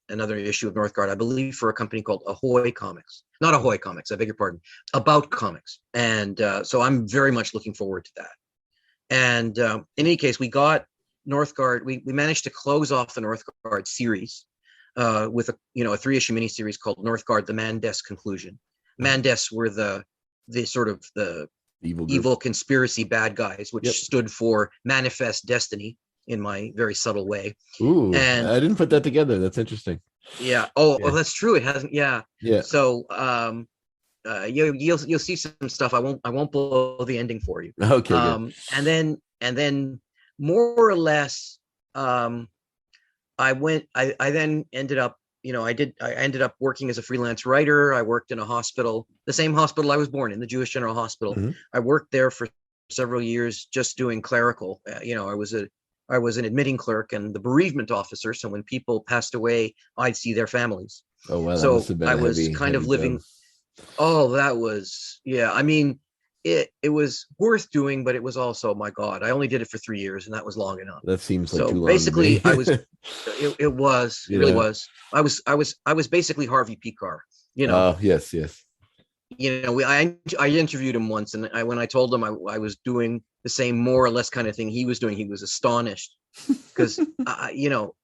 another issue of Northguard, I believe, for a company called Ahoy Comics. Not Ahoy Comics, I beg your pardon, About Comics. And so I'm very much looking forward to that. And in any case, we got Northguard. We managed to close off the Northguard series with a 3-issue miniseries called Northguard: The Mandes Conclusion. Mandes were the sort of the evil conspiracy bad guys, which stood for Manifest Destiny in my very subtle way. Ooh, and I didn't put that together. That's interesting. Yeah. Oh, well, that's true. It hasn't. Yeah. Yeah. So you'll see some stuff. I won't blow the ending for you. Okay. Good. And then more or less, I then ended up, I ended up working as a freelance writer. I worked in a hospital, the same hospital I was born in, the Jewish General Hospital. I worked there for several years, just doing clerical. I was an admitting clerk and the bereavement officer. So when people passed away, I'd see their families. Oh, wow. So I was kind of living. Oh, that was, yeah. I mean, it was worth doing, but it was also, my God, I only did it for 3 years, and that was long enough. That seems like so too long. Basically, I was. It was. It really was. I was basically Harvey Picar. Oh, yes. I interviewed him once, and when I told him I was doing the same more or less kind of thing he was doing, he was astonished because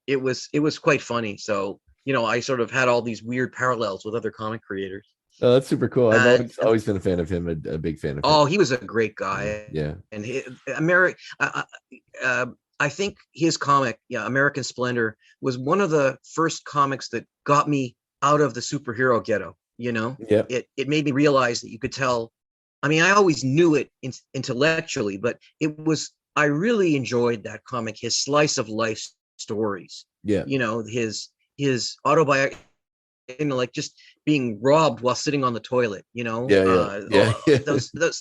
it was quite funny. So I sort of had all these weird parallels with other comic creators. Oh, that's super cool. I've always been a fan of him, a big fan of him. Oh, he was a great guy. Yeah. And I think his comic, American Splendor, was one of the first comics that got me out of the superhero ghetto. It made me realize that you could tell. I mean, I always knew it intellectually, but I really enjoyed that comic, his slice of life stories. Yeah. His autobiography, like just being robbed while sitting on the toilet,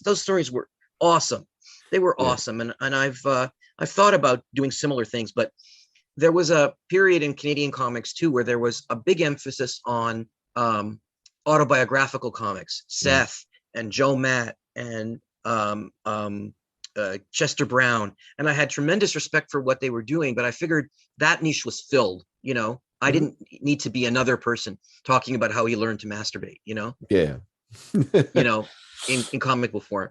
those stories were awesome. They were awesome. And I've thought about doing similar things, but there was a period in Canadian comics too, where there was a big emphasis on autobiographical comics, Seth and Joe Matt and Chester Brown, and I had tremendous respect for what they were doing, but I figured that niche was filled. I didn't need to be another person talking about how he learned to masturbate. Yeah. In comic book form.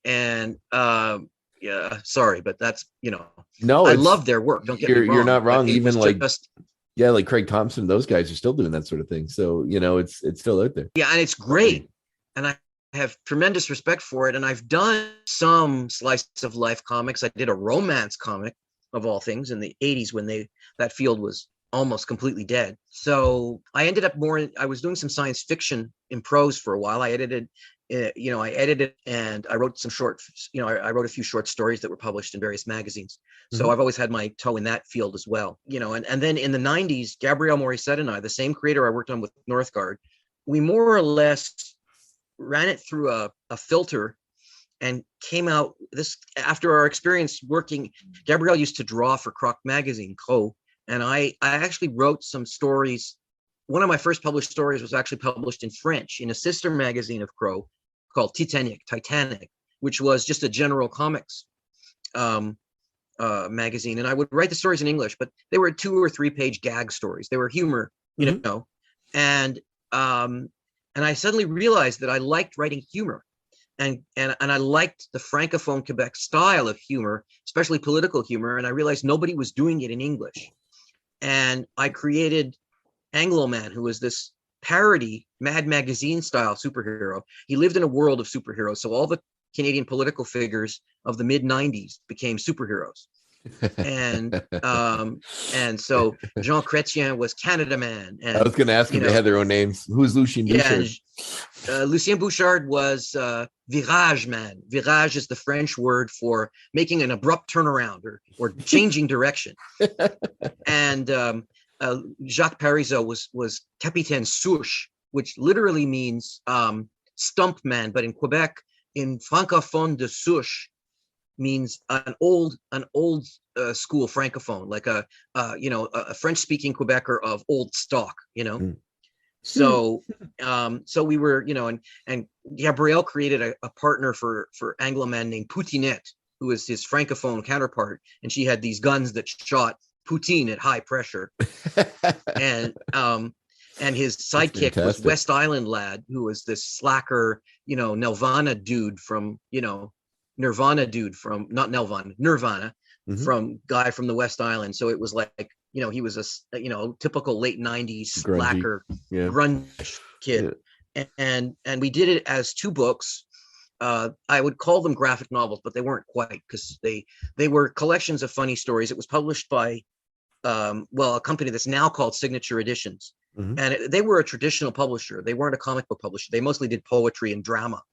And yeah, sorry, but that's no, I love their work. Don't get me wrong. You're not wrong. Even like just, like Craig Thompson, those guys are still doing that sort of thing. So it's still out there. Yeah, and it's great, and I have tremendous respect for it. And I've done some slice of life comics. I did a romance comic of all things in the 80s when that field was almost completely dead. So I ended up I was doing some science fiction in prose for a while. I edited and I wrote some I wrote a few short stories that were published in various magazines. So I've always had my toe in that field as well, and then in the 90s, Gabriel Morrissette and I, the same creator I worked on with Northguard, we more or less ran it through a filter and came out this after our experience working. Gabriel used to draw for Croc magazine, Corum, and I actually wrote some stories. One of my first published stories was actually published in French in a sister magazine of Crow called Titanic, which was just a general comics magazine. And I would write the stories in English, but they were 2 or 3 page gag stories. They were humor, and I suddenly realized that I liked writing humor, and I liked the Francophone Quebec style of humor, especially political humor. And I realized nobody was doing it in English. And I created Angloman, who was this parody Mad Magazine style superhero. He lived in a world of superheroes. So all the Canadian political figures of the mid 90s became superheroes. And so Jean Chrétien was Canada Man. And, I was going to ask if they had their own names. Who's Lucien Bouchard? Lucien Bouchard was Virage Man. Virage is the French word for making an abrupt turnaround or changing direction. And Jacques Parizeau was Capitaine Souche, which literally means stump man, but in Quebec, in Francophone de Souche, means an old school Francophone, like a French-speaking Quebecer of old stock, So we were, and Gabriel created a partner for Angloman named Poutinette, who was his Francophone counterpart, and she had these guns that shot poutine at high pressure. And his sidekick was West Island Lad, who was this slacker, Nirvana dude from Nirvana, from guy from the West Island. So it was like, he was a typical late 90s slacker, grunge kid. Yeah. And we did it as 2 books. I would call them graphic novels, but they weren't quite, because they were collections of funny stories. It was published by a company that's now called Signature Editions. And they were a traditional publisher. They weren't a comic book publisher. They mostly did poetry and drama.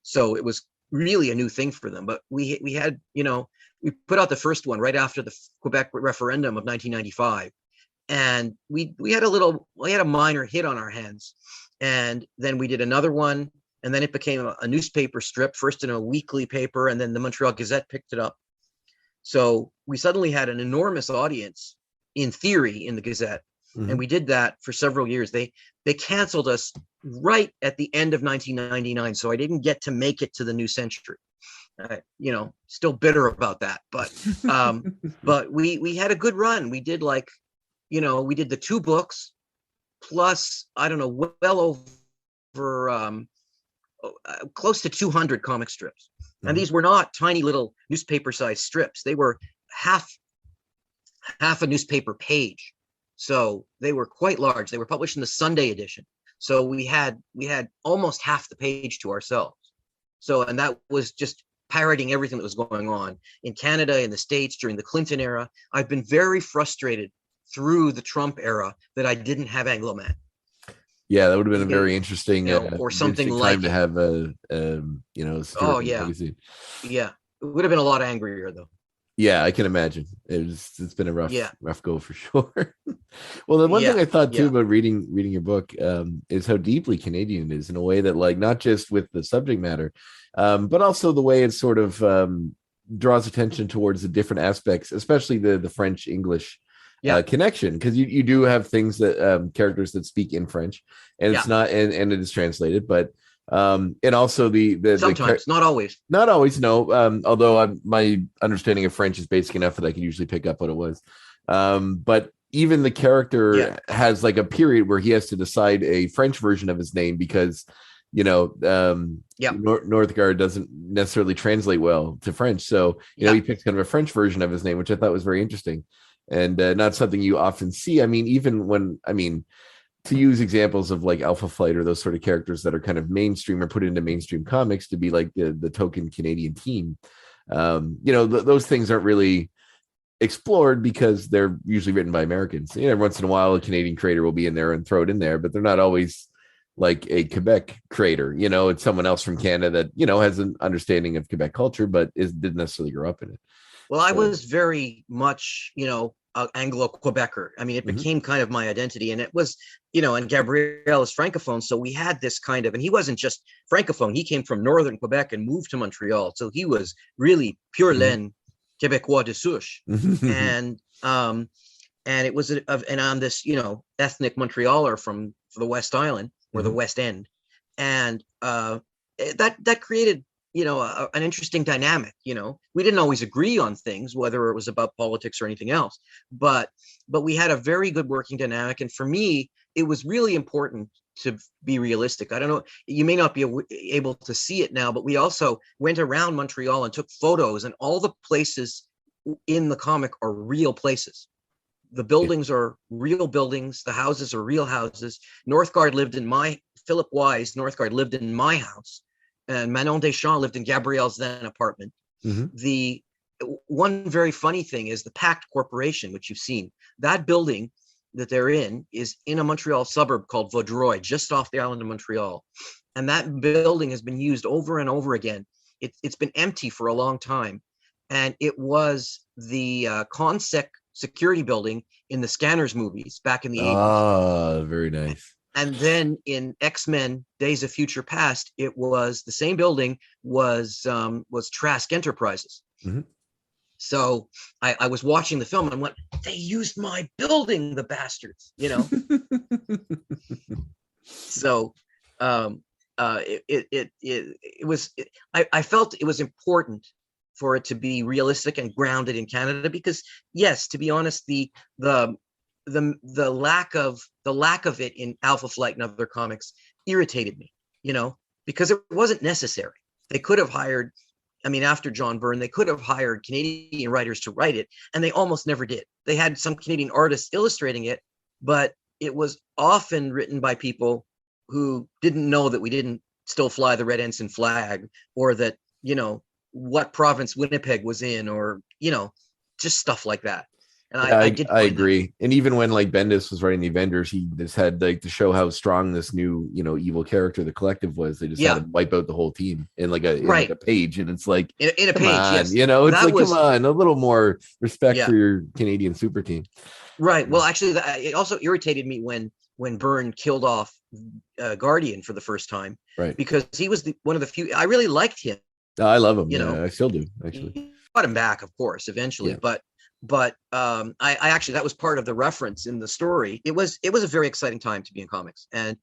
So it was really a new thing for them. But we had, we put out the first one right after the Quebec referendum of 1995. And we had a minor hit on our hands. And then we did another one. And then it became a newspaper strip, first in a weekly paper, and then the Montreal Gazette picked it up. So we suddenly had an enormous audience, in theory, in the Gazette. And we did that for several years. They canceled us right at the end of 1999. So I didn't get to make it to the new century. Still bitter about that. But but we had a good run. We did we did the 2 books plus, I don't know, well over close to 200 comic strips. And these were not tiny little newspaper sized strips. They were half a newspaper page. So they were quite large. They were published in the Sunday edition. So we had almost half the page to ourselves. So, and that was just parodying everything that was going on in Canada, in the States during the Clinton era. I've been very frustrated through the Trump era that I didn't have Angloman. Yeah, that would have been a very interesting or something interesting time like to have magazine. Yeah, it would have been a lot angrier though. Yeah, I can imagine. It's been a rough go for sure. Well, the one thing I thought too about reading your book is how deeply Canadian it is, in a way that, like, not just with the subject matter, but also the way it sort of draws attention towards the different aspects, especially the French English connection, because you do have things that characters that speak in French, and it's not and it is translated, but and also the sometimes, not always. Not always, no. Although my understanding of French is basic enough that I can usually pick up what it was. But even the character has like a period where he has to decide a French version of his name because, Northguard doesn't necessarily translate well to French. So, he picks kind of a French version of his name, which I thought was very interesting and not something you often see. I mean, to use examples of like Alpha Flight or those sort of characters that are kind of mainstream or put into mainstream comics to be like the token Canadian team. Those things aren't really explored because they're usually written by Americans. Every once in a while, a Canadian creator will be in there and throw it in there, but they're not always like a Quebec creator. It's someone else from Canada that, has an understanding of Quebec culture, but didn't necessarily grow up in it. Well, I was very much, Anglo-Quebecer. I mean, it became kind of my identity, and it was, and Gabriel is Francophone. So we had this kind of, and he wasn't just Francophone. He came from Northern Quebec and moved to Montreal. So he was really pure laine Québécois de souche. And it was, and I'm this, ethnic Montrealer from the West Island or the West End. And that created, an interesting dynamic. We didn't always agree on things, whether it was about politics or anything else, but we had a very good working dynamic. And for me, it was really important to be realistic. I don't know, you may not be able to see it now, but we also went around Montreal and took photos, and all the places in the comic are real places. The buildings are real buildings. The houses are real houses. Philip Wise, Northguard lived in my house, and Manon Deschamps lived in Gabriel's then apartment. The one very funny thing is the Pact Corporation, which you've seen, that building that they're in is in a Montreal suburb called Vaudreuil, just off the island of Montreal. And that building has been used over and over again. It's been empty for a long time. And it was the Consec security building in the Scanners movies back in the 80s. Ah, very nice. And then in X-Men Days of Future Past, it was the same building was Trask Enterprises. So I was watching the film and I went, they used my building, the bastards, So I felt it was important for it to be realistic and grounded in Canada, because yes, to be honest, the lack of it in Alpha Flight and other comics irritated me, because it wasn't necessary. They could have hired, after John Byrne, they could have hired Canadian writers to write it, and they almost never did. They had some Canadian artists illustrating it, but it was often written by people who didn't know that we didn't still fly the red ensign flag, or that, what province Winnipeg was in, or, just stuff like that. And I agree. That. And even when like Bendis was writing the Avengers, he just had like to show how strong this new, evil character, the Collective, was. They just had to wipe out the whole team in like a page. And it's like, in a page, yes. Come on, a little more respect for your Canadian super team. Right. Well, actually, it also irritated me when Byrne killed off Guardian for the first time. Right. Because he was one of the few, I really liked him. I love him. I still do, actually. He got him back, of course, eventually. Yeah. But I actually, that was part of the reference in the story. It was a very exciting time to be in comics. And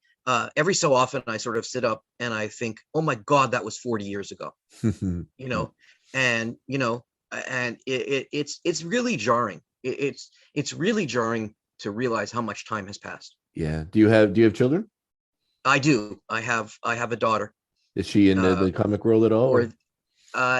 every so often I sort of sit up and I think, oh my God, that was 40 years ago, and it's really jarring. It's really jarring to realize how much time has passed. Yeah. Do you have children? I do. I have a daughter. Is she in the comic world at all?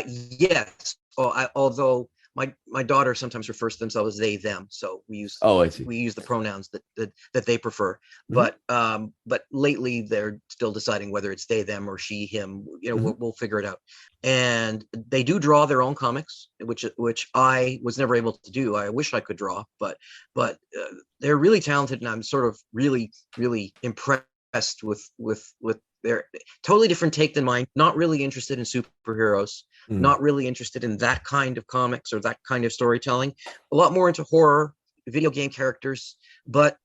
Yes. Although my daughter sometimes refers to themselves as they, them. So we use we use the pronouns that they prefer. Mm-hmm. But lately they're still deciding whether it's they, them, or she, him. We'll figure it out. And they do draw their own comics, which I was never able to do. I wish I could draw, but they're really talented, and I'm sort of really, really impressed with their totally different take than mine. Not really interested in superheroes, not really interested in that kind of comics or that kind of storytelling. A lot more into horror, video game characters, but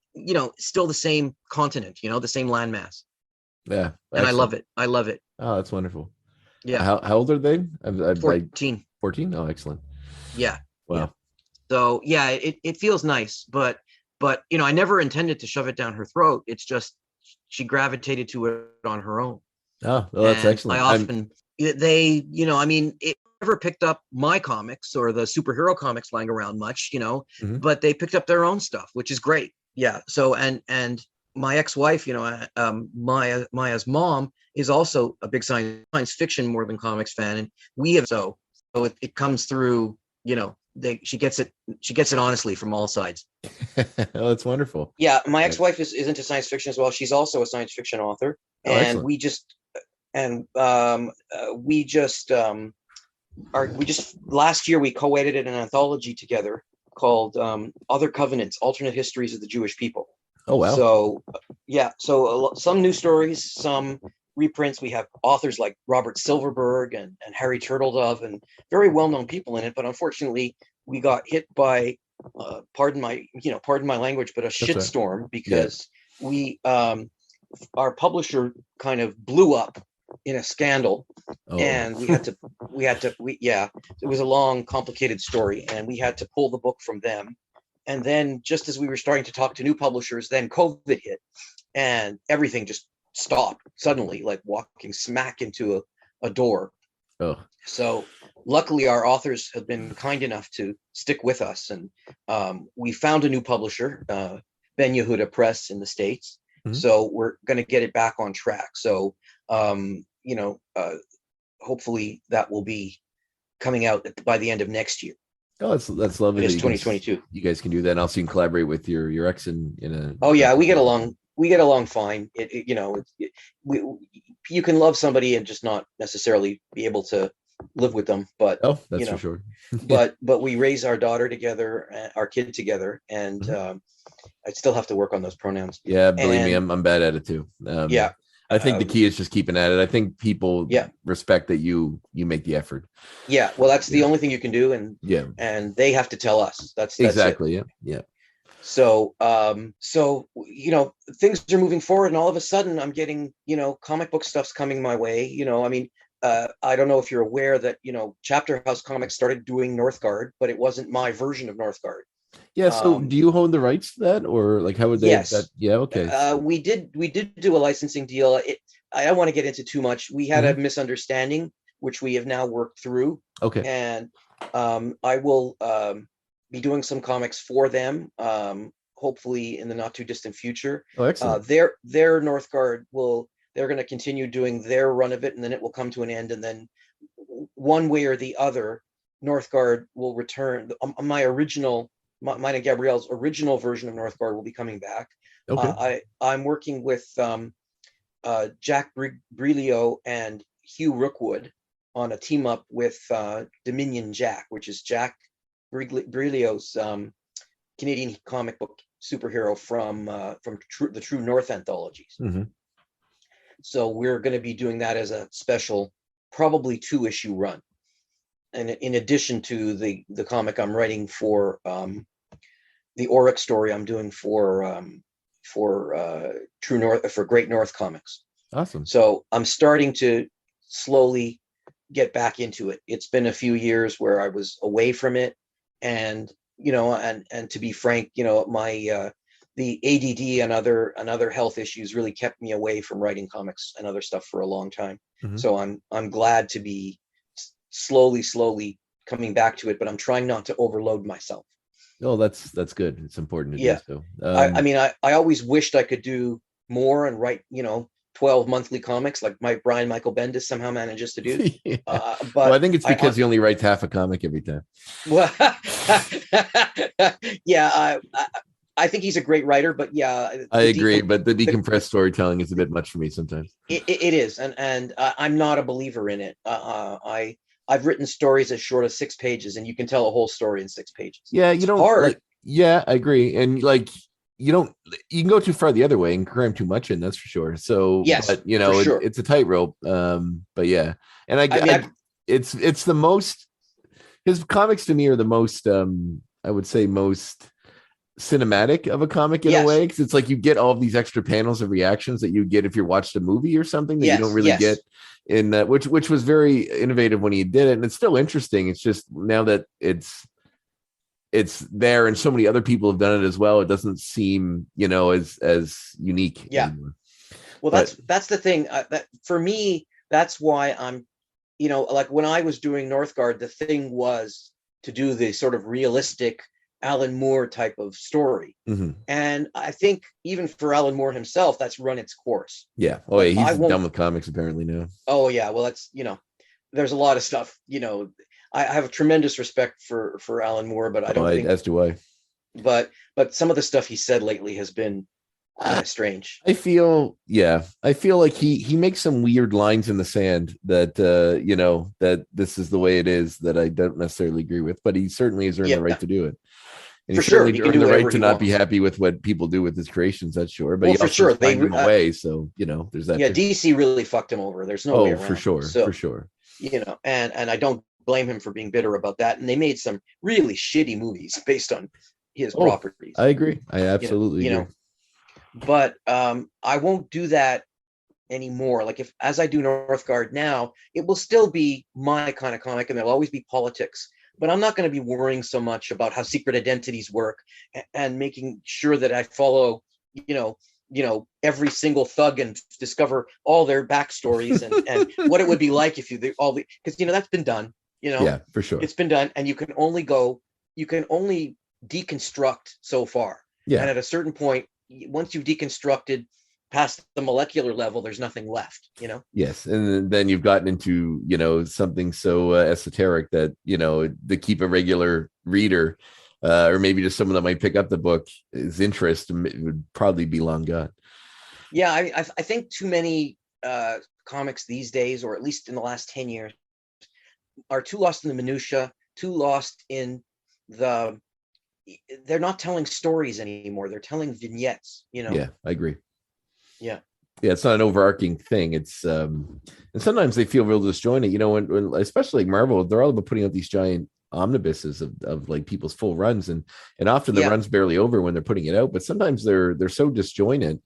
still the same continent, the same landmass. Yeah, and I love it. Oh, that's wonderful. Yeah. How old are they? 14. 14. Oh, excellent. Yeah. Wow. So yeah, it feels nice, but I never intended to shove it down her throat. It's just she gravitated to it on her own. Oh, well, that's And excellent. I often they, it never picked up my comics or the superhero comics lying around much, Mhm. but they picked up their own stuff, which is great. Yeah. So and my ex-wife, Maya's mom is also a big science fiction more than comics fan, and we have so it comes through. She gets it honestly from all sides. Oh, that's wonderful. Yeah, my ex-wife is into science fiction as well. She's also a science fiction author, Oh, and excellent. we just last year we co-edited an anthology together called Other Covenants: Alternate Histories of the Jewish People. Oh, wow. So some new stories, some reprints. We have authors like Robert Silverberg and Harry Turtledove and very well-known people in it, but unfortunately we got hit by pardon my language, but a shitstorm, because we our publisher kind of blew up in a scandal. Oh. And it was a long, complicated story, and we had to pull the book from them. And then just as we were starting to talk to new publishers, then COVID hit and everything just stopped suddenly, like walking smack into a door. Oh. So luckily our authors have been kind enough to stick with us, and we found a new publisher, Ben Yehuda Press in the States. Mhm. So we're going to get it back on track. So hopefully that will be coming out by the end of next year. Oh, that's lovely. It's 2022. You guys can do that, and also you can collaborate with your ex in a. Oh yeah, we get along fine. You can love somebody and just not necessarily be able to live with them, but That's for sure. but we raise our daughter together, our kid together, and I still have to work on those pronouns. Yeah, believe me, I'm bad at it too. I think the key is just keeping at it. I think people respect that you make the effort. Yeah, well, that's the only thing you can do, and they have to tell us. That's exactly it. Yeah. So things are moving forward, and all of a sudden I'm getting comic book stuff's coming my way. I don't know if you're aware that Chapter House Comics started doing Northguard, but it wasn't my version of Northguard. Yeah. So do you own the rights to that, or like how would they? Yes. Okay. We did do a licensing deal. I don't want to get into too much. We had a misunderstanding, which we have now worked through. Okay. And I will be doing some comics for them, hopefully in the not too distant future. Oh, excellent. Their Northguard they're going to continue doing their run of it, and then it will come to an end, and then one way or the other, Northguard will return. Mine and Gabrielle's original version of Northguard will be coming back. Okay. I'm working with Jack Brilio and Hugh Rookwood on a team up with Dominion Jack, which is Jack Brilio's Canadian comic book superhero from the True North anthologies. Mm-hmm. So we're going to be doing that as a special, probably 2-issue run. And in addition to the comic I'm writing for the Auric story I'm doing for True North, for Great North Comics. Awesome. So I'm starting to slowly get back into it. It's been a few years where I was away from it, and and to be frank, my the ADD and other health issues really kept me away from writing comics and other stuff for a long time. Mm-hmm. So I'm glad to be slowly coming back to it, but I'm trying not to overload myself. Oh, that's good. It's important to do so. I always wished I could do more and write 12 monthly comics like Brian Michael Bendis somehow manages to do. But I think it's because he only writes half a comic every time. Well, yeah, I think he's a great writer, but I agree. But the decompressed storytelling is a bit much for me sometimes. It is, and I'm not a believer in it. I've written stories as short as 6 pages, and you can tell a whole story in 6 pages. Yeah, you don't. Hard. I agree, and you can go too far the other way and cram too much in. That's for sure. So yes, but sure. it's a tightrope. But yeah, and it's the most. His comics to me are the most. I would say most cinematic of a comic in a way, because it's like you get all of these extra panels of reactions that you get if you watched a movie or something that you don't really get in that, which was very innovative when he did it, and it's still interesting. It's just now that it's it's there, and so many other people have done it as well. It doesn't seem, as unique. Yeah. anymore. Well, that's the thing. That for me, that's why I'm, like when I was doing Northguard, the thing was to do the sort of realistic Alan Moore type of story. Mm-hmm. And I think even for Alan Moore himself, that's run its course. Yeah. Oh, But yeah. He's done with comics apparently now. Oh yeah. Well, that's, there's a lot of stuff, I have a tremendous respect for Alan Moore, but I don't think, as do I. but some of the stuff he said lately has been kind of strange. I feel like he makes some weird lines in the sand that that this is the way it is, that I don't necessarily agree with, but he certainly has earned the right to do it. And for he sure, certainly he can earned do the right whatever to he not be wants. happy with what people do with his creations. That's sure, but Well, he for also sure, they him away. So there's that. Yeah, too. DC really fucked him over. There's no way around. For sure, So, for sure. And I don't blame him for being bitter about that. And they made some really shitty movies based on his properties. I agree. I absolutely agree. But I won't do that anymore. Like as I do Northguard now, it will still be my kind of comic, and there'll always be politics. But I'm not going to be worrying so much about how secret identities work and making sure that I follow, every single thug and discover all their backstories and what it would be like if because that's been done. Yeah, for sure. It's been done, and you can only deconstruct so far. Yeah. And at a certain point, once you've deconstructed past the molecular level, there's nothing left, Yes. And then you've gotten into, something so esoteric that, to keep a regular reader or maybe just someone that might pick up the book, his interest would probably be long gone. Yeah. I think too many comics these days, or at least in the last 10 years, are too lost in the minutia, too lost in they're not telling stories anymore. They're telling vignettes, Yeah, I agree. Yeah. Yeah, it's not an overarching thing. It's and sometimes they feel real disjointed. When especially like Marvel, they're all about putting out these giant omnibuses of like people's full runs, and often the run's barely over when they're putting it out. But sometimes they're so disjointed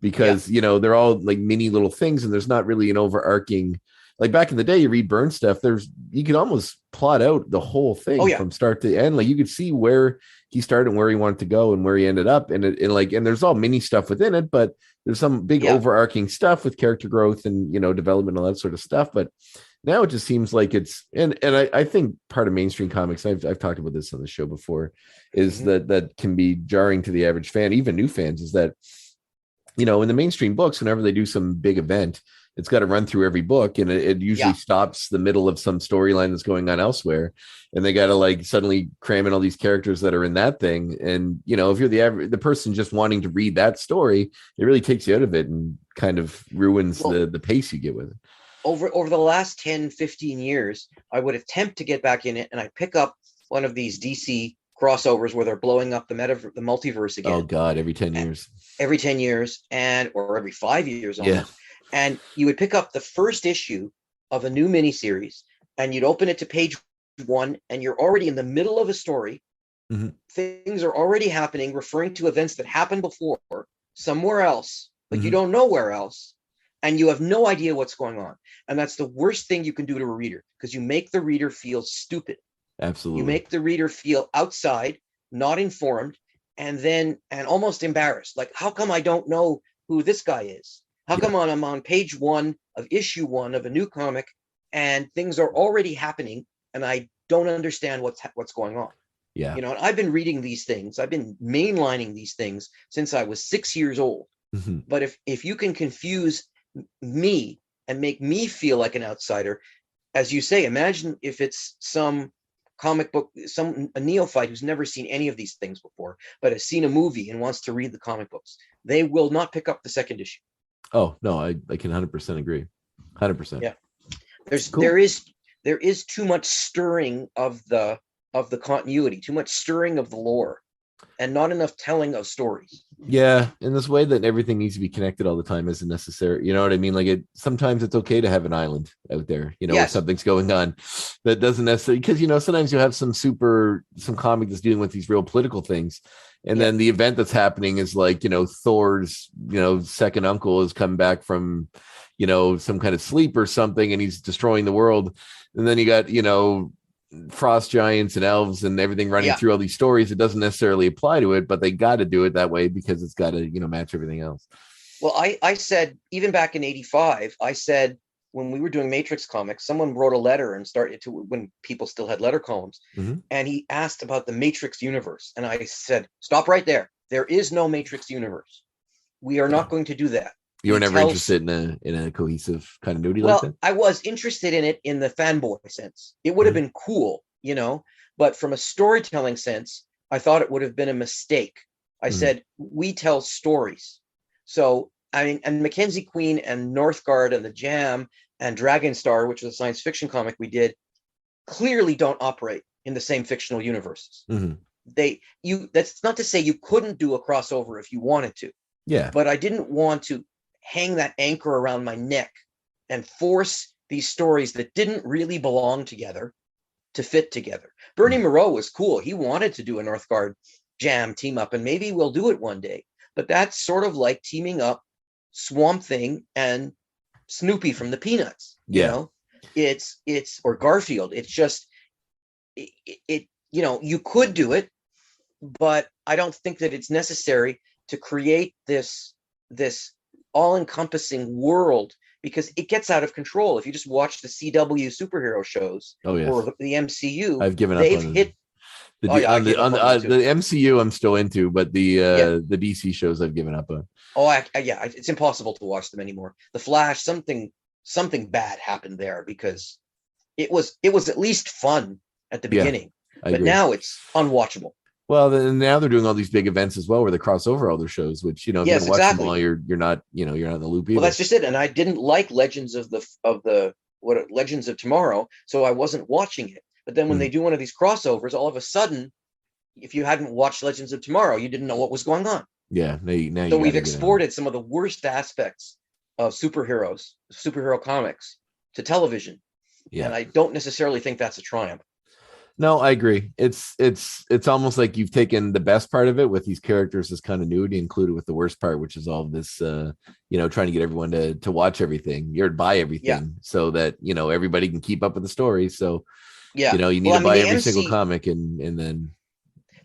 because they're all like mini little things, and there's not really an overarching. Like back in the day, you read Byrne stuff. You could almost plot out the whole thing from start to end. Like you could see where he started and where he wanted to go and where he ended up, and there's all mini stuff within it, but there's some big overarching stuff with character growth and development and all that sort of stuff. But now it just seems like it's and I think part of mainstream comics, I've talked about this on the show before, is that can be jarring to the average fan, even new fans, is that in the mainstream books, whenever they do some big event, it's got to run through every book, and it usually stops the middle of some storyline that's going on elsewhere, and they got to like suddenly cram in all these characters that are in that thing. And if you're the person just wanting to read that story, it really takes you out of it and kind of ruins the pace you get with it. Over the last 10, 15 years, I would attempt to get back in it, and I pick up one of these DC crossovers where they're blowing up the multiverse again. Oh God, every 10 years. Every 10 years or every 5 years almost. Yeah. And you would pick up the first issue of a new miniseries, and you'd open it to page 1, and you're already in the middle of a story. Mm-hmm. Things are already happening, referring to events that happened before somewhere else, but you don't know where else, and you have no idea what's going on. And that's the worst thing you can do to a reader, because you make the reader feel stupid. Absolutely. You make the reader feel outside, not informed, and almost embarrassed. Like, how come I don't know who this guy is? How come I'm on page 1 of issue 1 of a new comic, and things are already happening, and I don't understand what's going on? Yeah. And I've been reading these things. I've been mainlining these things since I was 6 years old. Mm-hmm. But if you can confuse me and make me feel like an outsider, as you say, imagine if it's some comic book, a neophyte who's never seen any of these things before, but has seen a movie and wants to read the comic books. They will not pick up the second issue. Oh no, I can 100% agree. 100%. Yeah. There is too much stirring of the continuity, too much stirring of the lore, and not enough telling of stories. Yeah, in this way that everything needs to be connected all the time isn't necessary. You know what I mean? Like sometimes it's okay to have an island out there, where something's going on that doesn't necessarily, because sometimes you have some comic that's dealing with these real political things. And then the event that's happening is like, Thor's, second uncle has come back from, some kind of sleep or something, and he's destroying the world. And then you got, frost giants and elves and everything running Yeah. through all these stories. It doesn't necessarily apply to it, but they got to do it that way because it's got to, match everything else. Well, I said, even back in 85, I said, when we were doing Matrix comics, someone wrote a letter and started to, when people still had letter columns, and he asked about the Matrix universe. And I said, stop right there. There is no Matrix universe. We are not going to do that. You were never interested in a cohesive continuity like that? I was interested in it in the fanboy sense. It would have been cool, but from a storytelling sense, I thought it would have been a mistake. I said, we tell stories. So, I mean, and Mackenzie Queen and Northguard and the Jam and Dragonstar, which was a science fiction comic we did, clearly don't operate in the same fictional universes. That's not to say you couldn't do a crossover if you wanted to. Yeah. But I didn't want to hang that anchor around my neck and force these stories that didn't really belong together to fit together. Bernie Moreau was cool. He wanted to do a Northguard Jam team up, and maybe we'll do it one day. But that's sort of like teaming up Swamp Thing and Snoopy from the Peanuts. It's or Garfield. It's just you could do it, but I don't think that it's necessary to create this all-encompassing world, because it gets out of control. If you just watch the CW superhero shows or the MCU, I've given up they've on hit. the MCU. I'm still into, but the DC shows I've given up on. It's impossible to watch them anymore. The Flash, something bad happened there, because it was at least fun at the beginning, but now it's unwatchable. Well, then now they're doing all these big events as well, where they cross over all their shows, which if you don't watch them all, you're not you're not in the loop either. Well, that's just it. And I didn't like Legends of Tomorrow, so I wasn't watching it. But then when they do one of these crossovers, all of a sudden, if you hadn't watched Legends of Tomorrow, you didn't know what was going on. Yeah. Now so we've exported some of the worst aspects of superhero comics to television. Yeah. And I don't necessarily think that's a triumph. No, I agree. It's almost like you've taken the best part of it with these characters as continuity included with the worst part, which is all of this, trying to get everyone to watch everything, buy everything so that, everybody can keep up with the story. So, you need to buy every single comic and then.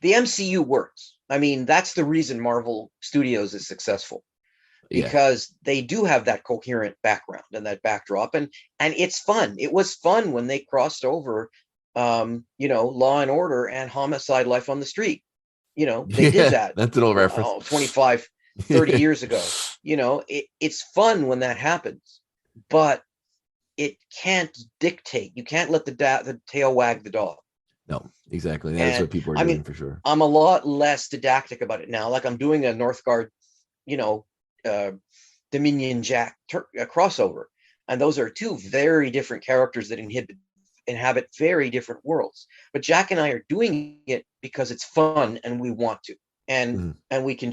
The MCU works. I mean, that's the reason Marvel Studios is successful, because they do have that coherent background and that backdrop, and it's fun. It was fun when they crossed over Law and Order and Homicide: Life on the Street. They did that. That's an old reference. 25, 30 years ago. It's fun when that happens, but it can't dictate. You can't let the tail wag the dog. No, exactly. That's what people are doing for sure. I'm a lot less didactic about it now. Like, I'm doing a Northguard, Dominion Jack crossover, and those are two very different characters that inhabit very different worlds. But Jack and I are doing it because it's fun and we want to, and we can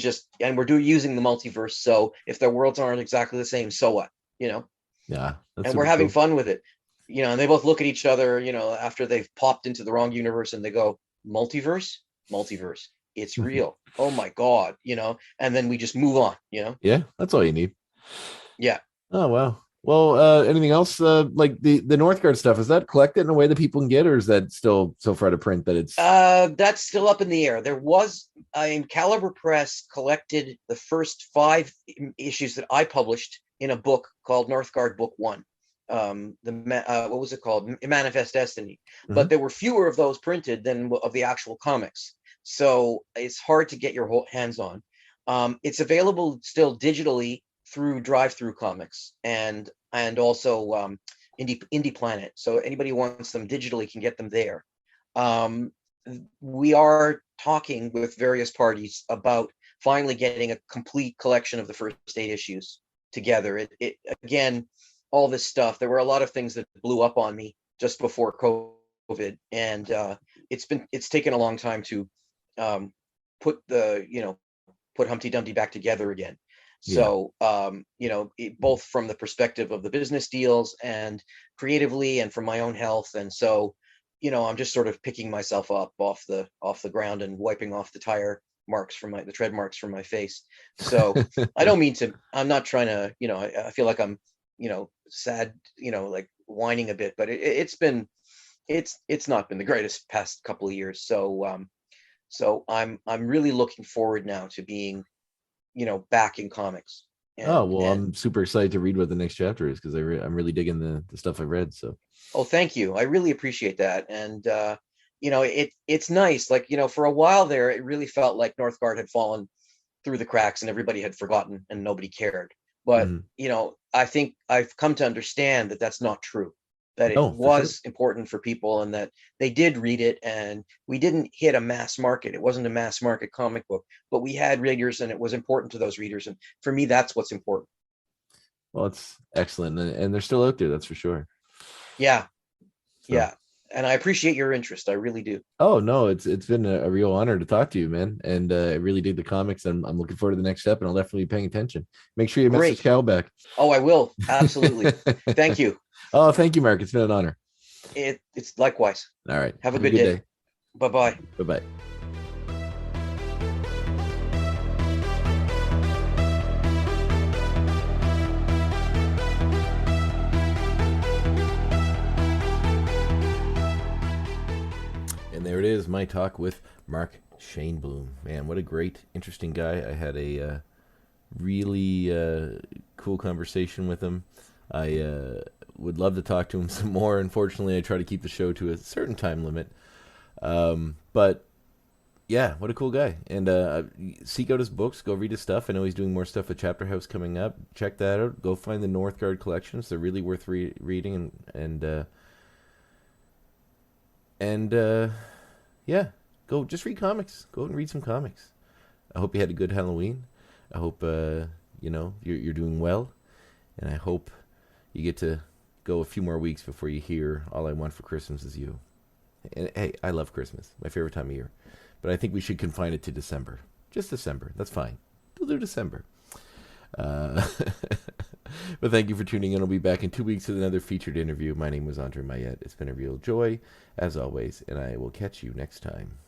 we're using the multiverse. So if their worlds aren't exactly the same, so what? Yeah, and we're having fun with it. And they both look at each other, after they've popped into the wrong universe, and they go, multiverse, it's real. Oh my God, and then we just move on, Yeah, that's all you need. Yeah. Oh, wow. Well, anything else like the Northguard stuff? Is that collected in a way that people can get, or is that still so far to print that it's? That's still up in the air. There was Caliber Press collected the first 5 issues that I published in a book called Northguard Book 1. What was it called? Manifest Destiny. But there were fewer of those printed than of the actual comics, so it's hard to get your hands on. It's still digitally through Drive-Through Comics and also Indie Planet. So anybody who wants them digitally can get them there. We are talking with various parties about finally getting a complete collection of the first 8 issues together. It again, all this stuff. There were a lot of things that blew up on me just before COVID, and it's taken a long time to put Humpty Dumpty back together again. So, both from the perspective of the business deals and creatively, and from my own health. And so, I'm just sort of picking myself up off the ground and wiping off the tread marks from my face. So I'm not trying to, I feel like I'm, sad, like whining a bit, but it's been it's not been the greatest past couple of years. So I'm really looking forward now to being, back in comics. Oh, well, I'm super excited to read what the next chapter is, because I'm really digging the stuff I've read. So, oh, thank you. I really appreciate that. And it's nice. Like, for a while there, it really felt like Northguard had fallen through the cracks and everybody had forgotten and nobody cared. But, I think I've come to understand that that's not true, that it was important for people and that they did read it, and we didn't hit a mass market. It wasn't a mass market comic book, but we had readers and it was important to those readers. And for me, that's what's important. Well, it's excellent. And they're still out there. That's for sure. Yeah. So. Yeah. And I appreciate your interest. I really do. Oh, no, it's been a real honor to talk to you, man. And I really dig the comics. I'm looking forward to the next step, and I'll definitely be paying attention. Make sure you message Cal back. Oh, I will. Absolutely. Thank you. Oh, thank you, Mark. It's been an honor. It's likewise. All right. Have a good day. Bye-bye. Bye-bye. There it is, my talk with Mark Shainblum. Man, what a great, interesting guy. I had a really cool conversation with him. I would love to talk to him some more. Unfortunately, I try to keep the show to a certain time limit. But yeah, what a cool guy. And seek out his books, go read his stuff. I know he's doing more stuff with Chapter House coming up. Check that out. Go find the Northguard collections. They're really worth reading. Yeah, go just read comics. Go out and read some comics. I hope you had a good Halloween. I hope you're doing well, and I hope you get to go a few more weeks before you hear "All I Want for Christmas Is You." And hey, I love Christmas, my favorite time of year, but I think we should confine it to December. Just December. That's fine. We'll do December. But thank you for tuning in. I'll be back in 2 weeks with another featured interview. My name was André Mayette. It's been a real joy, as always, and I will catch you next time.